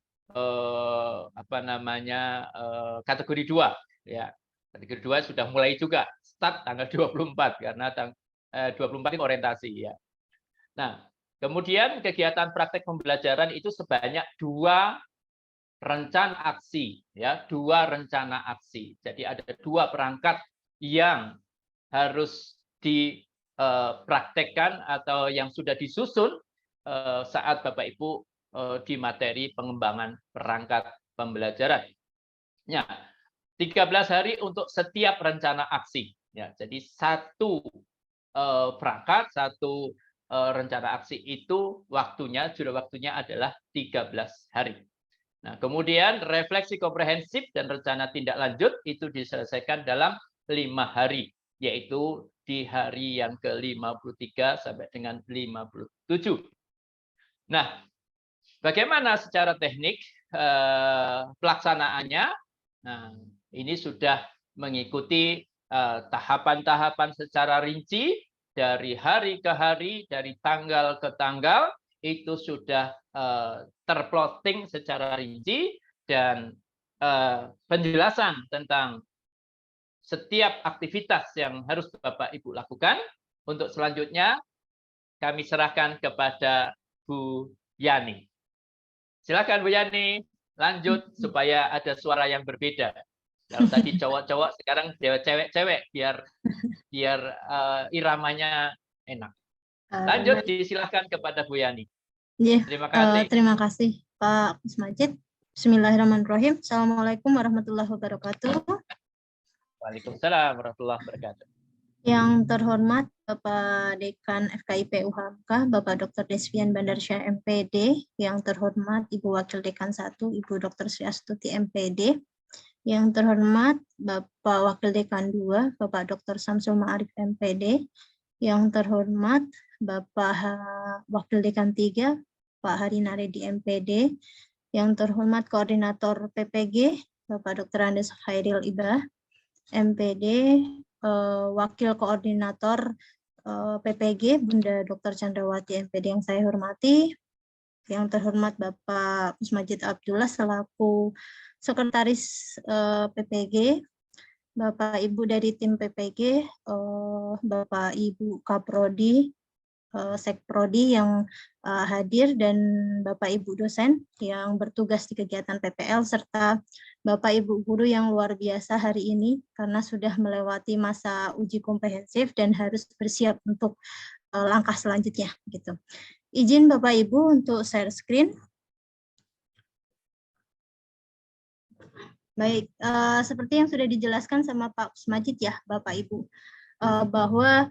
kategori 2 ya. Kategori 2 sudah mulai juga start tanggal 24 karena 24 ini orientasi ya. Nah, kemudian kegiatan praktek pembelajaran itu sebanyak 2 rencana aksi ya, 2 rencana aksi. Jadi ada 2 perangkat yang harus dipraktekkan atau yang sudah disusun saat Bapak Ibu di materi pengembangan perangkat pembelajaran. Ya, 13 hari untuk setiap rencana aksi. Ya, jadi 1 perangkat, 1 rencana aksi itu jurah waktunya adalah 13 hari. Nah, kemudian refleksi komprehensif dan rencana tindak lanjut itu diselesaikan dalam 5 hari, yaitu di hari yang ke-53 sampai dengan 57. Nah, bagaimana secara teknik pelaksanaannya? Nah, ini sudah mengikuti tahapan-tahapan secara rinci dari hari ke hari, dari tanggal ke tanggal, itu sudah terplotting secara rinci dan penjelasan tentang setiap aktivitas yang harus Bapak Ibu lakukan. Untuk selanjutnya kami serahkan kepada Bu Yani. Silakan Bu Yani, lanjut supaya ada suara yang berbeda. Kalau tadi cowok-cowok, sekarang cewek-cewek biar iramanya enak. Lanjut, disilahkan kepada Bu Yani. Terima kasih. Terima kasih Pak Majid. Bismillahirrahmanirrahim. Assalamualaikum warahmatullahi wabarakatuh. Waalaikumsalam warahmatullahi wabarakatuh. Yang terhormat Bapak Dekan FKIP UHMK, Bapak Dr. Desvian Bandarsyah MPD, yang terhormat Ibu Wakil Dekan 1, Ibu Dr. Sri Astuti MPD, yang terhormat Bapak Wakil Dekan 2, Bapak Dr. Samsul Ma'arif MPD, yang terhormat Bapak Wakil Dekan 3, Pak Harinaredi MPD, yang terhormat Koordinator PPG, Bapak Dr. Andes Khairil Ibah, MPD, Wakil Koordinator PPG, Bunda Dr. Chandrawati MPD yang saya hormati, yang terhormat Bapak Musmajid Abdullah selaku Sekretaris PPG, Bapak Ibu dari tim PPG, Bapak Ibu Kaprodi, Sekprodi yang hadir, dan Bapak Ibu dosen yang bertugas di kegiatan PPL, serta Bapak Ibu guru yang luar biasa hari ini karena sudah melewati masa uji komprehensif dan harus bersiap untuk langkah selanjutnya gitu. Izin Bapak Ibu untuk share screen. Baik, seperti yang sudah dijelaskan sama Pak Musmajid ya Bapak Ibu, bahwa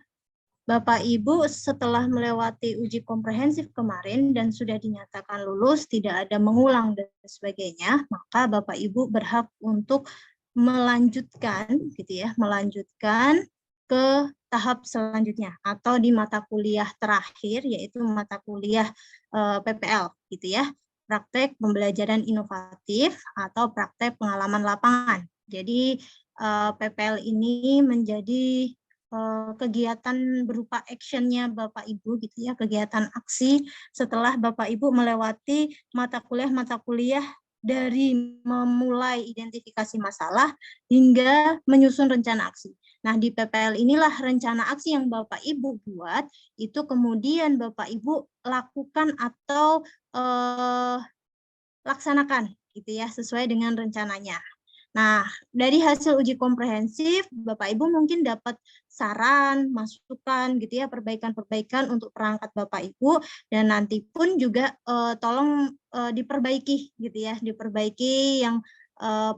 Bapak Ibu setelah melewati uji komprehensif kemarin dan sudah dinyatakan lulus, tidak ada mengulang dan sebagainya, maka Bapak Ibu berhak untuk melanjutkan gitu ya, melanjutkan ke tahap selanjutnya atau di mata kuliah terakhir, yaitu mata kuliah PPL gitu ya, praktek pembelajaran inovatif atau praktek pengalaman lapangan. Jadi PPL ini menjadi kegiatan berupa actionnya Bapak Ibu gitu ya, kegiatan aksi setelah Bapak Ibu melewati mata kuliah dari memulai identifikasi masalah hingga menyusun rencana aksi. Nah, di PPL inilah rencana aksi yang Bapak Ibu buat itu kemudian Bapak Ibu lakukan atau laksanakan gitu ya, sesuai dengan rencananya. Nah, dari hasil uji komprehensif, Bapak Ibu mungkin dapat saran, masukan gitu ya, perbaikan-perbaikan untuk perangkat Bapak Ibu, dan nanti pun juga tolong diperbaiki gitu ya, diperbaiki yang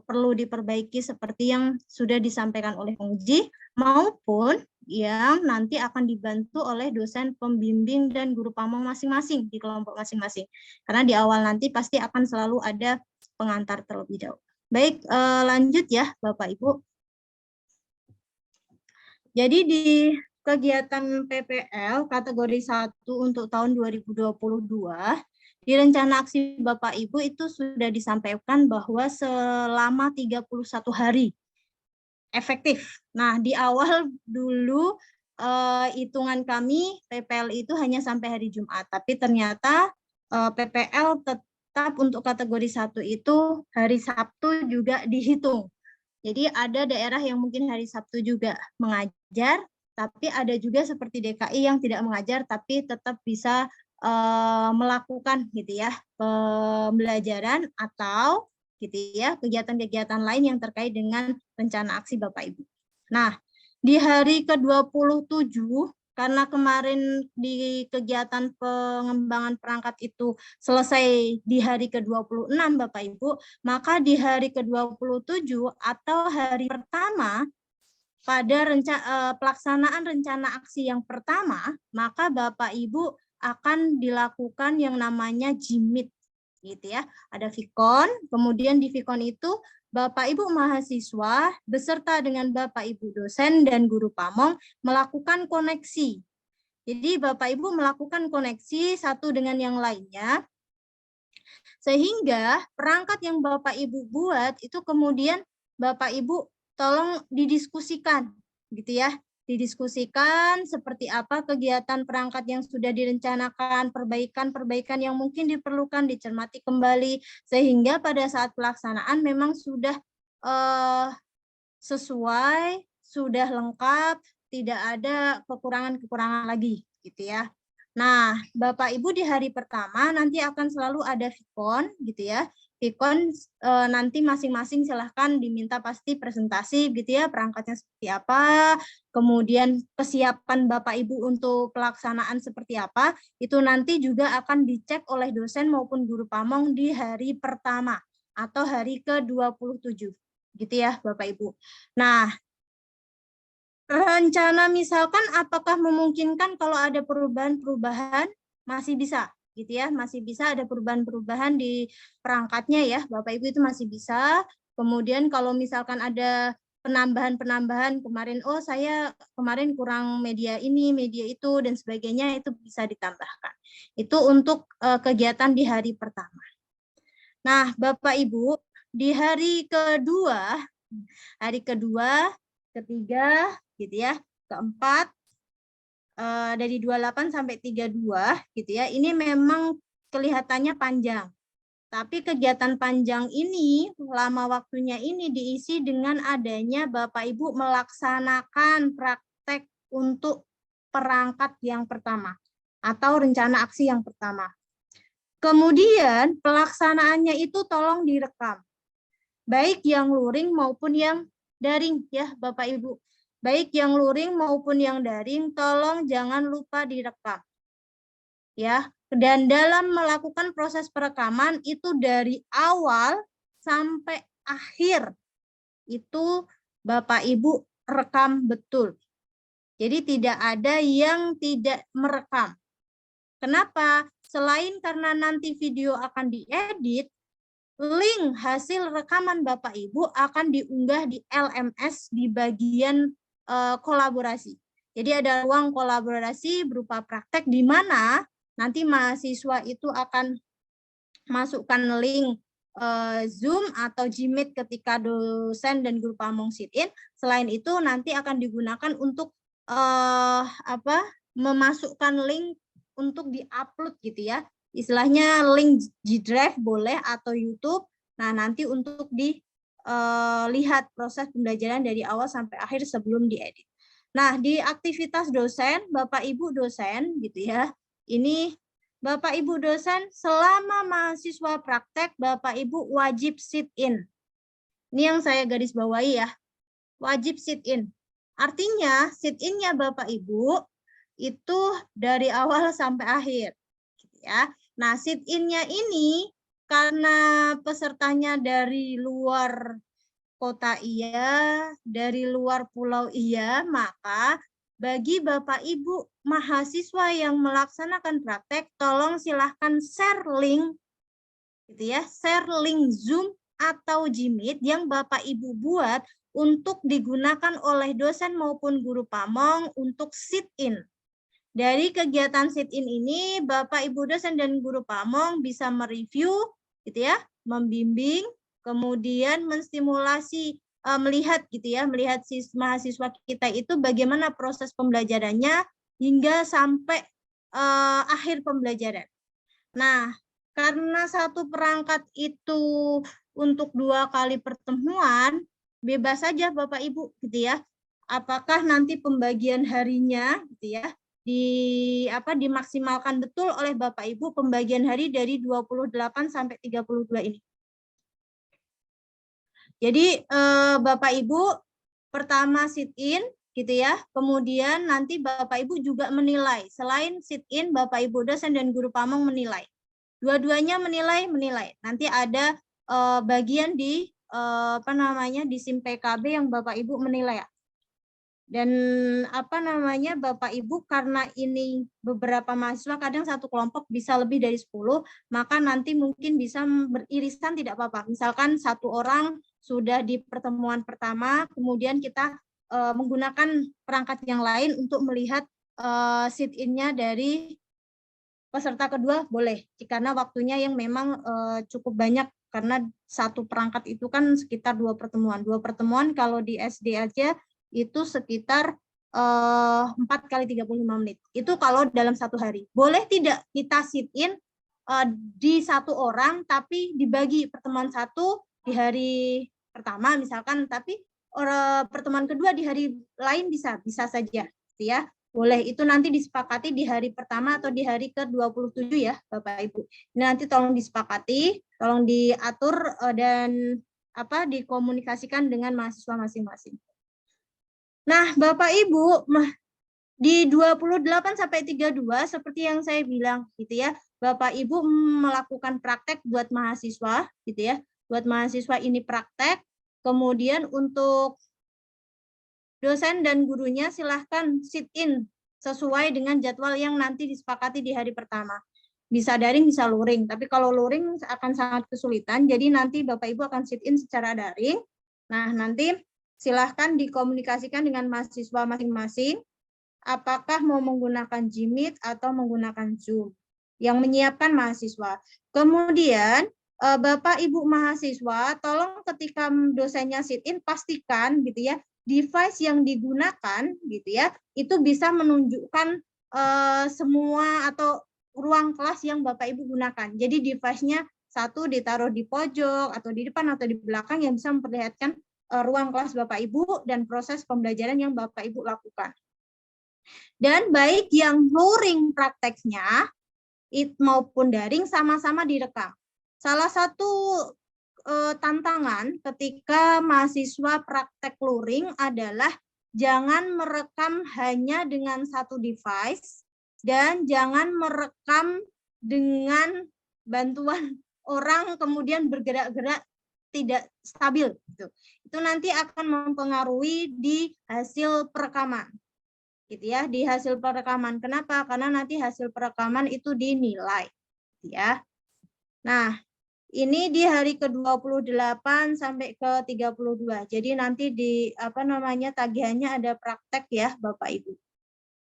perlu diperbaiki seperti yang sudah disampaikan oleh penguji maupun yang nanti akan dibantu oleh dosen pembimbing dan guru pamong masing-masing di kelompok masing-masing. Karena di awal nanti pasti akan selalu ada pengantar terlebih dahulu. Baik, lanjut ya Bapak Ibu. Jadi di kegiatan PPL kategori 1 untuk tahun 2022, di rencana aksi Bapak Ibu itu sudah disampaikan bahwa selama 31 hari efektif. Nah, di awal dulu hitungan kami PPL itu hanya sampai hari Jumat, tapi ternyata PPL tetap untuk kategori 1 itu hari Sabtu juga dihitung. Jadi ada daerah yang mungkin hari Sabtu juga mengajar, tapi ada juga seperti DKI yang tidak mengajar tapi tetap bisa melakukan gitu ya pembelajaran atau gitu ya kegiatan-kegiatan lain yang terkait dengan rencana aksi Bapak Ibu. Nah, di hari ke-27 karena kemarin di kegiatan pengembangan perangkat itu selesai di hari ke-26 Bapak Ibu, maka di hari ke-27 atau hari pertama pada pelaksanaan rencana aksi yang pertama, maka Bapak Ibu akan dilakukan yang namanya JIMIT gitu ya. Ada Vikon, kemudian di Vikon itu Bapak Ibu mahasiswa beserta dengan Bapak Ibu dosen dan guru pamong melakukan koneksi. Jadi Bapak Ibu melakukan koneksi satu dengan yang lainnya, sehingga perangkat yang Bapak Ibu buat itu kemudian Bapak Ibu tolong didiskusikan gitu ya. Didiskusikan seperti apa kegiatan perangkat yang sudah direncanakan, perbaikan-perbaikan yang mungkin diperlukan dicermati kembali, sehingga pada saat pelaksanaan memang sudah sesuai, sudah lengkap, tidak ada kekurangan-kekurangan lagi gitu ya. Nah, Bapak Ibu di hari pertama nanti akan selalu ada Vikon gitu ya. Vikon nanti masing-masing silahkan diminta pasti presentasi gitu ya, perangkatnya seperti apa, kemudian kesiapan Bapak Ibu untuk pelaksanaan seperti apa, itu nanti juga akan dicek oleh dosen maupun guru pamong di hari pertama atau hari ke-27 gitu ya Bapak Ibu. Nah, rencana misalkan apakah memungkinkan kalau ada perubahan-perubahan masih bisa gitu ya, masih bisa ada perubahan-perubahan di perangkatnya ya Bapak Ibu, itu masih bisa. Kemudian kalau misalkan ada penambahan-penambahan kemarin, oh saya kemarin kurang media ini, media itu dan sebagainya, itu bisa ditambahkan. Itu untuk kegiatan di hari pertama. Nah, Bapak Ibu, di hari kedua, ketiga gitu ya, keempat, dari 28 sampai 32 gitu ya, ini memang kelihatannya panjang. Tapi kegiatan panjang ini, lama waktunya ini diisi dengan adanya Bapak Ibu melaksanakan praktek untuk perangkat yang pertama atau rencana aksi yang pertama. Kemudian pelaksanaannya itu tolong direkam. Baik yang luring maupun yang daring ya Bapak Ibu. Baik yang luring maupun yang daring, tolong jangan lupa direkam. Ya, dan dalam melakukan proses perekaman itu dari awal sampai akhir itu Bapak Ibu rekam betul. Jadi tidak ada yang tidak merekam. Kenapa? Selain karena nanti video akan diedit, link hasil rekaman Bapak Ibu akan diunggah di LMS di bagian kolaborasi. Jadi ada ruang kolaborasi berupa praktek di mana nanti mahasiswa itu akan masukkan link Zoom atau Gmeet ketika dosen dan guru pamong sit-in. Selain itu nanti akan digunakan untuk memasukkan link untuk di-upload gitu ya. Istilahnya link G-Drive boleh atau YouTube. Nah, nanti untuk lihat proses pembelajaran dari awal sampai akhir sebelum diedit. Nah, di aktivitas dosen, Bapak Ibu dosen gitu ya. Ini Bapak Ibu dosen selama mahasiswa praktek, Bapak Ibu wajib sit-in. Ini yang saya garis bawahi ya. Wajib sit-in. Artinya sit-in-nya Bapak Ibu itu dari awal sampai akhir. Gitu ya. Nah, sit-in-nya ini karena pesertanya dari luar kota iya, dari luar pulau iya, maka bagi Bapak Ibu mahasiswa yang melaksanakan praktek, tolong silahkan share link, gitu ya, share link Zoom atau Gmeet yang Bapak Ibu buat untuk digunakan oleh dosen maupun guru pamong untuk sit-in. Dari kegiatan sit-in ini, Bapak Ibu dosen dan guru pamong bisa mereview, gitu ya, membimbing, kemudian menstimulasi melihat gitu ya, melihat mahasiswa kita itu bagaimana proses pembelajarannya hingga sampai akhir pembelajaran. Nah, karena satu perangkat itu untuk 2 kali pertemuan, bebas saja Bapak Ibu gitu ya. Apakah nanti pembagian harinya gitu ya dimaksimalkan betul oleh Bapak Ibu pembagian hari dari 28 sampai 32 ini. Jadi Bapak Ibu pertama sit in gitu ya. Kemudian nanti Bapak Ibu juga menilai. Selain sit in, Bapak Ibu dosen dan guru pamong menilai. Dua-duanya menilai. Nanti ada bagian di di SIM PKB yang Bapak Ibu menilai. Dan Bapak Ibu karena ini beberapa mahasiswa kadang satu kelompok bisa lebih dari 10, maka nanti mungkin bisa beririsan tidak apa-apa. Misalkan satu orang sudah di pertemuan pertama, kemudian kita menggunakan perangkat yang lain untuk melihat sit-in-nya dari peserta kedua boleh, karena waktunya yang memang cukup banyak, karena satu perangkat itu kan sekitar 2 pertemuan. 2 pertemuan kalau di SD aja itu sekitar 4 kali 35 menit. Itu kalau dalam satu hari. Boleh tidak kita sit-in di satu orang, tapi dibagi pertemuan satu di hari pertama misalkan, tapi pertemuan kedua di hari lain bisa saja, ya. Boleh, itu nanti disepakati di hari pertama atau di hari ke-27 ya Bapak Ibu. Ini nanti tolong disepakati, tolong diatur dan dikomunikasikan dengan mahasiswa masing-masing. Nah, Bapak Ibu, di 28 sampai 32 seperti yang saya bilang gitu ya. Bapak Ibu melakukan praktek buat mahasiswa gitu ya. Buat mahasiswa ini praktek. Kemudian untuk dosen dan gurunya silahkan sit-in sesuai dengan jadwal yang nanti disepakati di hari pertama. Bisa daring, bisa luring. Tapi kalau luring akan sangat kesulitan, jadi nanti Bapak Ibu akan sit-in secara daring. Nah, nanti silahkan dikomunikasikan dengan mahasiswa masing-masing, apakah mau menggunakan Gmeet atau menggunakan Zoom. Yang menyiapkan mahasiswa. Kemudian, Bapak Ibu mahasiswa, tolong ketika dosennya sit-in, pastikan gitu ya, device yang digunakan gitu ya itu bisa menunjukkan semua atau ruang kelas yang Bapak Ibu gunakan. Jadi device-nya satu ditaruh di pojok atau di depan atau di belakang yang bisa memperlihatkan ruang kelas Bapak Ibu dan proses pembelajaran yang Bapak Ibu lakukan. Dan baik yang luring prakteknya maupun daring sama-sama direkam. Salah satu tantangan ketika mahasiswa praktek luring adalah jangan merekam hanya dengan satu device dan jangan merekam dengan bantuan orang kemudian bergerak-gerak tidak stabil. Itu nanti akan mempengaruhi di hasil perekaman. Gitu ya, di hasil perekaman. Kenapa? Karena nanti hasil perekaman itu dinilai. Ya. Nah, ini di hari ke-28 sampai ke-32. Jadi nanti di tagihannya ada praktek ya Bapak Ibu.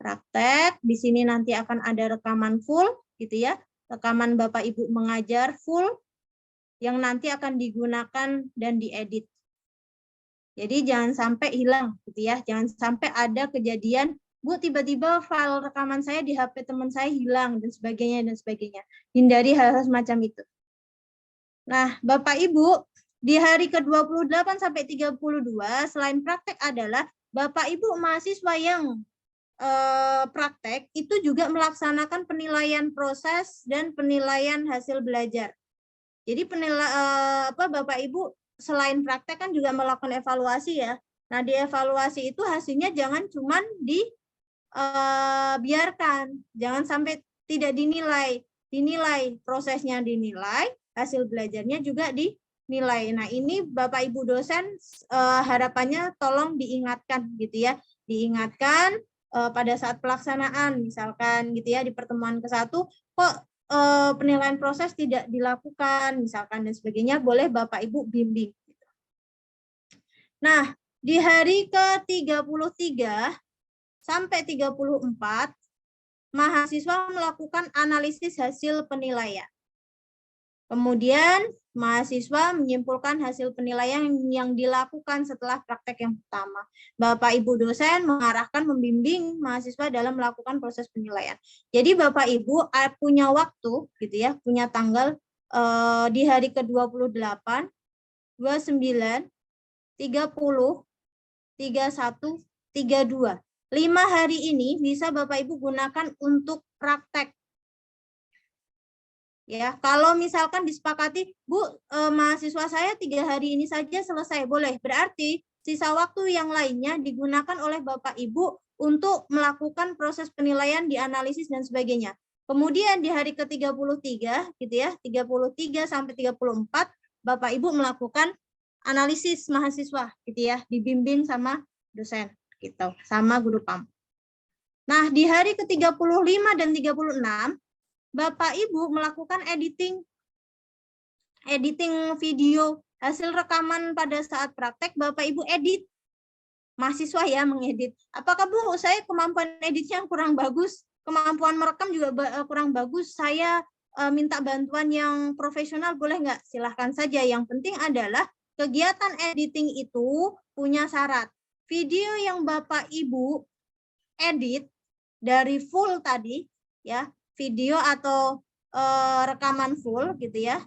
Praktek, di sini nanti akan ada rekaman full gitu ya. Rekaman Bapak Ibu mengajar full yang nanti akan digunakan dan diedit. Jadi jangan sampai hilang gitu ya. Jangan sampai ada kejadian, Bu, tiba-tiba file rekaman saya di HP teman saya hilang dan sebagainya. Hindari hal-hal semacam itu. Nah, Bapak Ibu, di hari ke-28 sampai 32 selain praktek adalah Bapak Ibu mahasiswa yang praktek itu juga melaksanakan penilaian proses dan penilaian hasil belajar. Jadi Bapak Ibu selain praktek kan juga melakukan evaluasi ya. Nah, di evaluasi itu hasilnya jangan cuman dibiarkan, jangan sampai tidak dinilai. Dinilai, prosesnya dinilai, hasil belajarnya juga dinilai. Nah, ini Bapak Ibu dosen harapannya tolong diingatkan gitu ya. Diingatkan pada saat pelaksanaan misalkan gitu ya di pertemuan ke-1 kok penilaian proses tidak dilakukan misalkan dan sebagainya, boleh Bapak Ibu bimbing. Nah, di hari ke-33 sampai 34 mahasiswa melakukan analisis hasil penilaian. Kemudian mahasiswa menyimpulkan hasil penilaian yang dilakukan setelah praktek yang pertama. Bapak Ibu dosen mengarahkan membimbing mahasiswa dalam melakukan proses penilaian. Jadi Bapak Ibu punya waktu gitu ya, punya tanggal di hari ke-28, 29, 30, 31, 32. 5 hari ini bisa Bapak Ibu gunakan untuk praktek. Ya, kalau misalkan disepakati, Bu, mahasiswa saya 3 hari ini saja selesai, boleh. Berarti sisa waktu yang lainnya digunakan oleh Bapak Ibu untuk melakukan proses penilaian, dianalisis dan sebagainya. Kemudian di hari ke-33 gitu ya, 33 sampai 34 Bapak Ibu melakukan analisis mahasiswa gitu ya, dibimbing sama dosen gitu, sama guru PAM. Nah, di hari ke-35 dan 36 Bapak Ibu melakukan editing video, hasil rekaman pada saat praktek Bapak Ibu edit. Mahasiswa ya mengedit. Apakah Bu, saya kemampuan editnya kurang bagus, kemampuan merekam juga kurang bagus, saya minta bantuan yang profesional, boleh nggak? Silahkan saja. Yang penting adalah kegiatan editing itu punya syarat. Video yang Bapak Ibu edit dari full tadi, ya, video atau rekaman full gitu ya.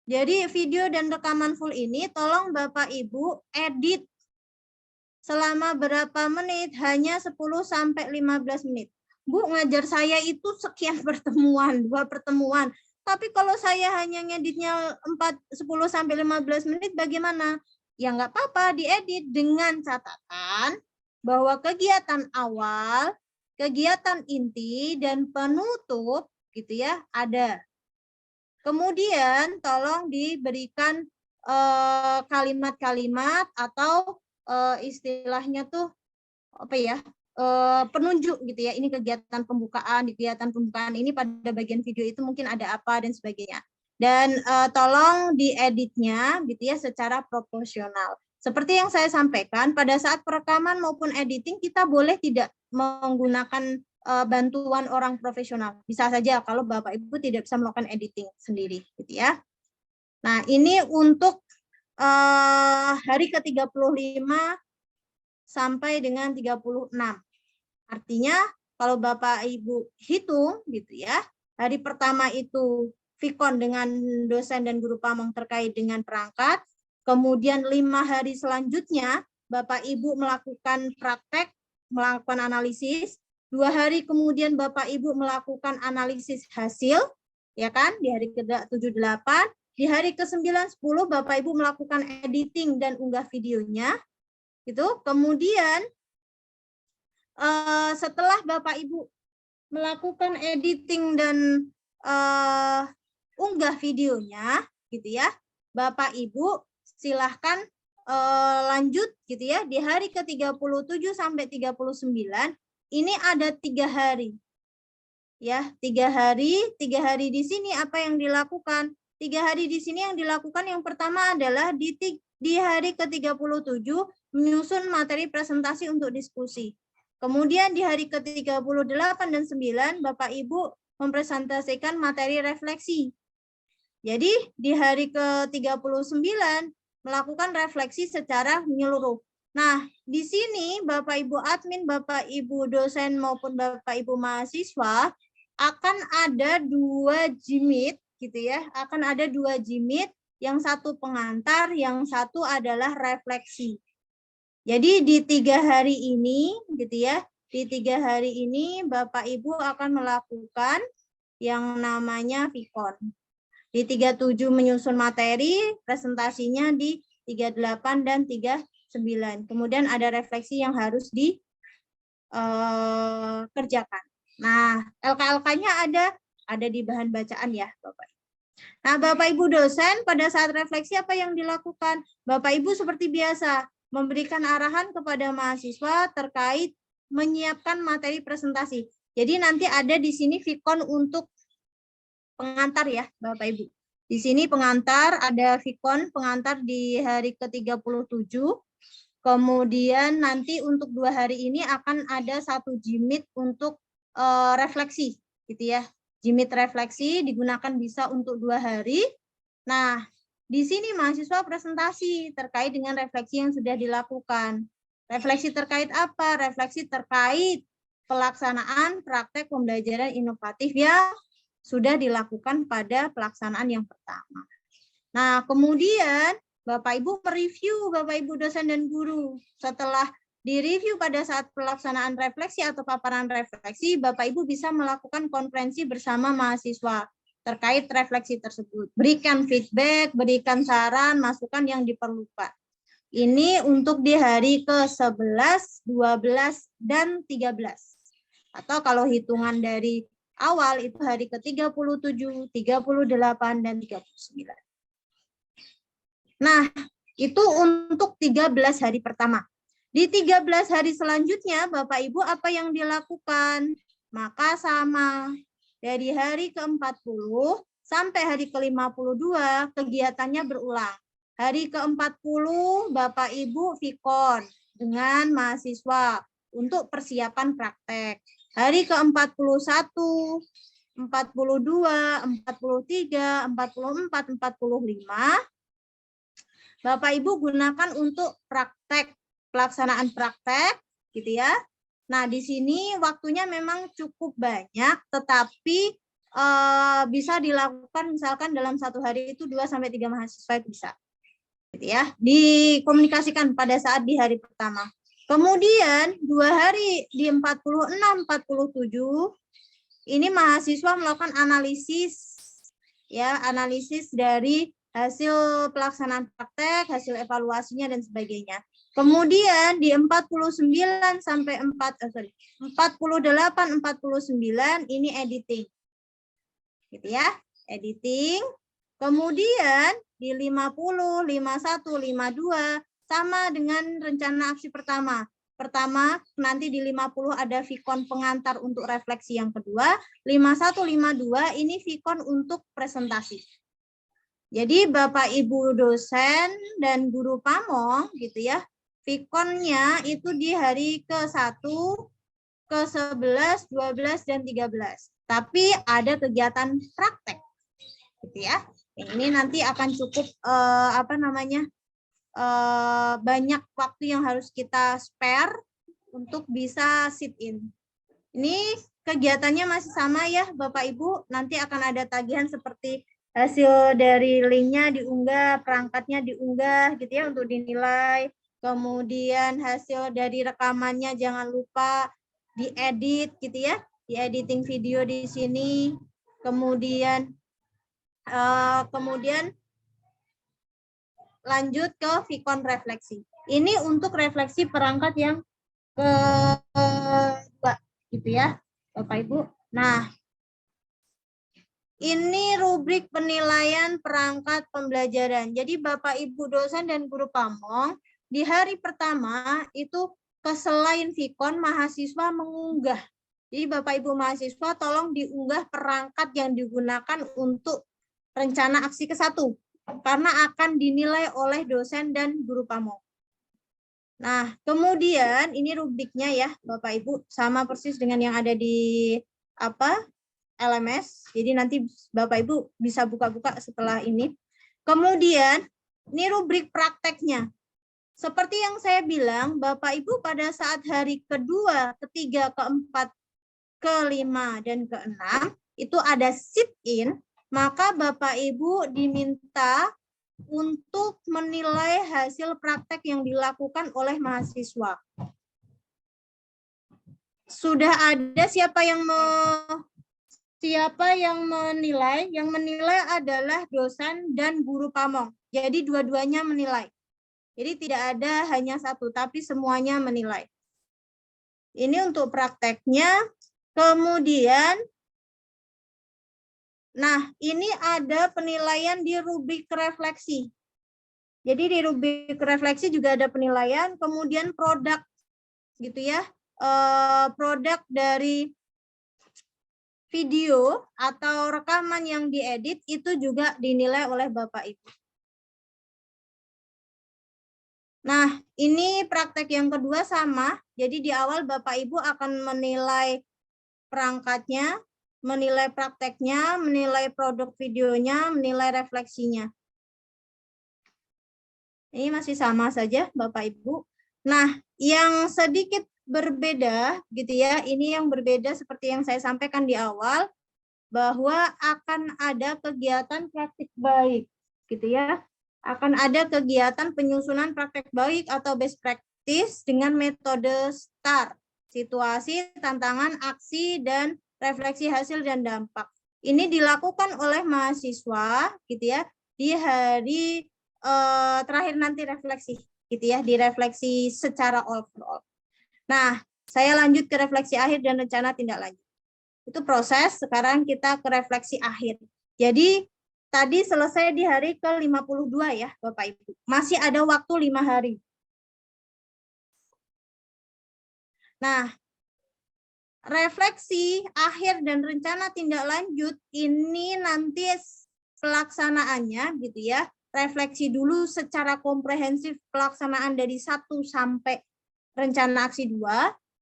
Jadi video dan rekaman full ini tolong Bapak Ibu edit selama berapa menit, hanya 10 sampai 15 menit. Bu, ngajar saya itu sekian pertemuan, 2 pertemuan. Tapi kalau saya hanya ngeditnya 10 sampai 15 menit bagaimana? Ya nggak apa-apa, diedit dengan catatan bahwa kegiatan awal, kegiatan inti dan penutup gitu ya ada. Kemudian tolong diberikan kalimat-kalimat atau istilahnya tuh apa ya, penunjuk gitu ya. Ini kegiatan pembukaan, di kegiatan pembukaan ini pada bagian video itu mungkin ada apa dan sebagainya. Dan tolong dieditnya gitu ya secara proporsional. Seperti yang saya sampaikan, pada saat perekaman maupun editing kita boleh tidak menggunakan bantuan orang profesional. Bisa saja kalau Bapak Ibu tidak bisa melakukan editing sendiri, gitu ya. Nah, ini untuk hari ke-35 sampai dengan 36. Artinya kalau Bapak Ibu hitung gitu ya, hari pertama itu Vikon dengan dosen dan guru pamong terkait dengan perangkat. Kemudian 5 hari selanjutnya Bapak Ibu melakukan praktek, melakukan analisis. 2 hari kemudian Bapak Ibu melakukan analisis hasil, ya kan? Di hari ke-78, di hari ke-9, 10 Bapak Ibu melakukan editing dan unggah videonya. Gitu. Kemudian setelah Bapak Ibu melakukan editing dan unggah videonya, gitu ya, Bapak Ibu silahkan lanjut gitu ya, di hari ke-37 sampai 39 ini ada 3 hari. Ya, 3 hari di sini apa yang dilakukan? 3 hari di sini yang dilakukan yang pertama adalah di hari ke-37 menyusun materi presentasi untuk diskusi. Kemudian di hari ke-38 dan 9 Bapak Ibu mempresentasikan materi refleksi. Jadi di hari ke-39 melakukan refleksi secara menyeluruh. Nah, di sini Bapak Ibu admin, Bapak Ibu dosen maupun Bapak Ibu mahasiswa akan ada 2 jimit gitu ya. Akan ada 2 jimit, yang satu pengantar, yang satu adalah refleksi. Jadi di 3 hari ini gitu ya, di 3 hari ini Bapak Ibu akan melakukan yang namanya Vikon. Di 37 menyusun materi, presentasinya di 38 dan 39. Kemudian ada refleksi yang harus dikerjakan. Nah, LKLK-nya ada di bahan bacaan ya, Bapak. Nah, Bapak Ibu dosen pada saat refleksi apa yang dilakukan? Bapak Ibu seperti biasa memberikan arahan kepada mahasiswa terkait menyiapkan materi presentasi. Jadi nanti ada di sini Vikon untuk pengantar ya, Bapak Ibu. Di sini pengantar, ada Vikon pengantar di hari ke-37. Kemudian nanti untuk 2 hari ini akan ada 1 jimit untuk refleksi, gitu ya. Jimit refleksi digunakan bisa untuk 2 hari. Nah, di sini mahasiswa presentasi terkait dengan refleksi yang sudah dilakukan. Refleksi terkait apa? Refleksi terkait pelaksanaan praktek pembelajaran inovatif yang sudah dilakukan pada pelaksanaan yang pertama. Nah, kemudian Bapak Ibu mereview, Bapak Ibu dosen dan guru. Setelah direview pada saat pelaksanaan refleksi atau paparan refleksi, Bapak Ibu bisa melakukan konferensi bersama mahasiswa terkait refleksi tersebut. Berikan feedback, berikan saran, masukan yang diperlukan. Ini untuk di hari ke-11, 12, dan 13. Atau kalau hitungan dari awal itu hari ke-37, 38, dan 39. Nah, itu untuk 13 hari pertama. Di 13 hari selanjutnya, Bapak Ibu apa yang dilakukan? Maka sama. Dari hari ke-40 sampai hari ke-52, kegiatannya berulang. Hari ke-40, Bapak Ibu vikon dengan mahasiswa untuk persiapan praktek. Hari ke-41, 42, 43, 44, 45, Bapak Ibu gunakan untuk praktek, pelaksanaan praktek, gitu ya. Nah, di sini waktunya memang cukup banyak, tetapi bisa dilakukan misalkan dalam 1 hari itu 2-3 mahasiswa itu bisa. Gitu ya. Dikomunikasikan pada saat di hari pertama. Kemudian 2 hari di 46, 47, ini mahasiswa melakukan analisis, ya, analisis dari hasil pelaksanaan praktek, hasil evaluasinya, dan sebagainya. Kemudian di 49 sampai 48, 49 ini editing. Gitu ya, editing. Kemudian di 50, 51, 52 sama dengan rencana aksi pertama. Pertama, nanti di 50 ada vikon pengantar untuk refleksi yang kedua, 51, 52 ini vikon untuk presentasi. Jadi Bapak Ibu dosen dan guru pamong gitu ya, vikonnya itu di hari ke-1, ke-11, 12, dan 13. Tapi ada kegiatan praktek. Gitu ya. Ini nanti akan cukup banyak waktu yang harus kita spare untuk bisa sit in. Ini kegiatannya masih sama ya Bapak Ibu, nanti akan ada tagihan seperti hasil dari linknya diunggah, perangkatnya diunggah gitu ya untuk dinilai. Kemudian hasil dari rekamannya jangan lupa diedit gitu ya, di editing video di sini. Kemudian lanjut ke vikon refleksi. Ini untuk refleksi perangkat yang kedua gitu ya Bapak Ibu. Nah, ini rubrik penilaian perangkat pembelajaran. Jadi Bapak Ibu dosen dan guru pamong di hari pertama itu selain vikon mahasiswa mengunggah. Jadi Bapak Ibu mahasiswa tolong diunggah perangkat yang digunakan untuk rencana aksi ke-1 karena akan dinilai oleh dosen dan guru pamong. Nah, kemudian ini rubriknya ya Bapak Ibu sama persis dengan yang ada di LMS. Jadi nanti Bapak Ibu bisa buka-buka setelah ini. Kemudian ini rubrik prakteknya. Seperti yang saya bilang, Bapak Ibu pada saat hari kedua, ketiga, keempat, kelima, dan keenam itu ada sit in, maka Bapak Ibu diminta untuk menilai hasil praktek yang dilakukan oleh mahasiswa. Sudah ada siapa yang menilai? Yang menilai adalah dosen dan guru pamong. Jadi dua-duanya menilai. Jadi tidak ada hanya satu, tapi semuanya menilai. Ini untuk prakteknya. Kemudian, nah ini ada penilaian di rubrik refleksi. Jadi di rubrik refleksi juga ada penilaian. Kemudian produk, gitu ya, produk dari video atau rekaman yang diedit itu juga dinilai oleh Bapak Ibu. Nah, ini praktek yang kedua sama. Jadi di awal Bapak Ibu akan menilai perangkatnya, menilai prakteknya, menilai produk videonya, menilai refleksinya. Ini masih sama saja Bapak Ibu. Nah, yang sedikit berbeda gitu ya, ini yang berbeda seperti yang saya sampaikan di awal, bahwa akan ada kegiatan praktik baik gitu ya. Akan ada kegiatan penyusunan praktek baik atau best practice dengan metode STAR, situasi, tantangan, aksi, dan refleksi hasil dan dampak. Ini dilakukan oleh mahasiswa gitu ya di hari terakhir nanti refleksi gitu ya, direfleksi secara overall. Nah, saya lanjut ke refleksi akhir dan rencana tindak lanjut. Itu proses, sekarang kita ke refleksi akhir. Jadi tadi selesai di hari ke-52 ya Bapak Ibu. Masih ada waktu 5 hari. Nah, refleksi akhir dan rencana tindak lanjut ini nanti pelaksanaannya gitu ya. Refleksi dulu secara komprehensif pelaksanaan dari 1 sampai rencana aksi 2,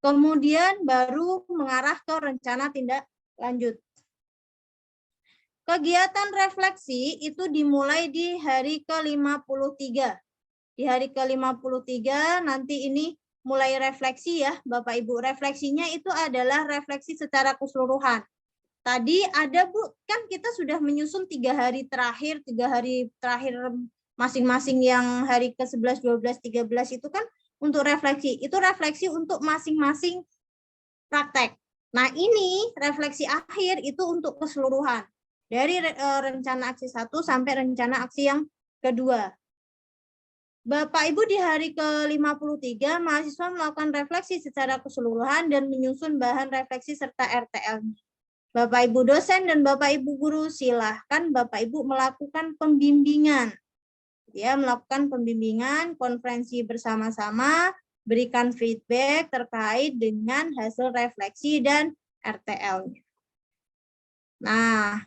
kemudian baru mengarah ke rencana tindak lanjut. Kegiatan refleksi itu dimulai di hari ke-53. Di hari ke-53 nanti ini mulai refleksi ya Bapak Ibu. Refleksinya itu adalah refleksi secara keseluruhan. Tadi ada Bu, kan kita sudah menyusun 3 hari terakhir, 3 hari terakhir masing-masing yang hari ke-11, 12, 13 itu kan untuk refleksi. Itu refleksi untuk masing-masing praktek. Nah ini refleksi akhir itu untuk keseluruhan. Dari rencana aksi 1 sampai rencana aksi yang kedua. Bapak Ibu di hari ke-53 mahasiswa melakukan refleksi secara keseluruhan dan menyusun bahan refleksi serta RTL-nya. Bapak Ibu dosen dan Bapak Ibu guru silahkan Bapak Ibu melakukan pembimbingan. Ya, melakukan pembimbingan, konferensi bersama-sama, berikan feedback terkait dengan hasil refleksi dan RTL-nya. Nah,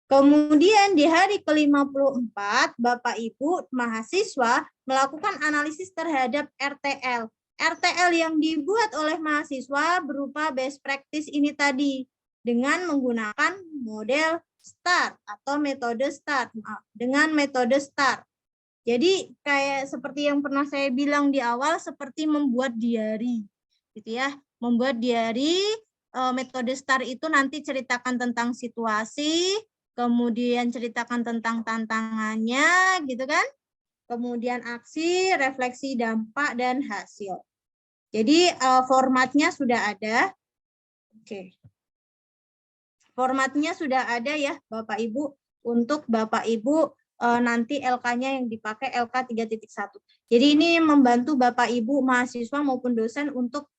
kemudian di hari ke-54 Bapak Ibu mahasiswa melakukan analisis terhadap RTL. RTL yang dibuat oleh mahasiswa berupa best practice ini tadi, dengan menggunakan model STAR atau metode STAR. Dengan metode STAR. Jadi kayak seperti yang pernah saya bilang di awal, seperti membuat diary, gitu ya. Membuat diary, metode STAR itu nanti ceritakan tentang situasi, kemudian ceritakan tentang tantangannya, gitu kan. Kemudian aksi, refleksi dampak dan hasil. Jadi formatnya sudah ada. Oke. Formatnya sudah ada ya Bapak Ibu, untuk Bapak Ibu nanti LK-nya yang dipakai LK 3.1. Jadi ini membantu Bapak Ibu mahasiswa maupun dosen untuk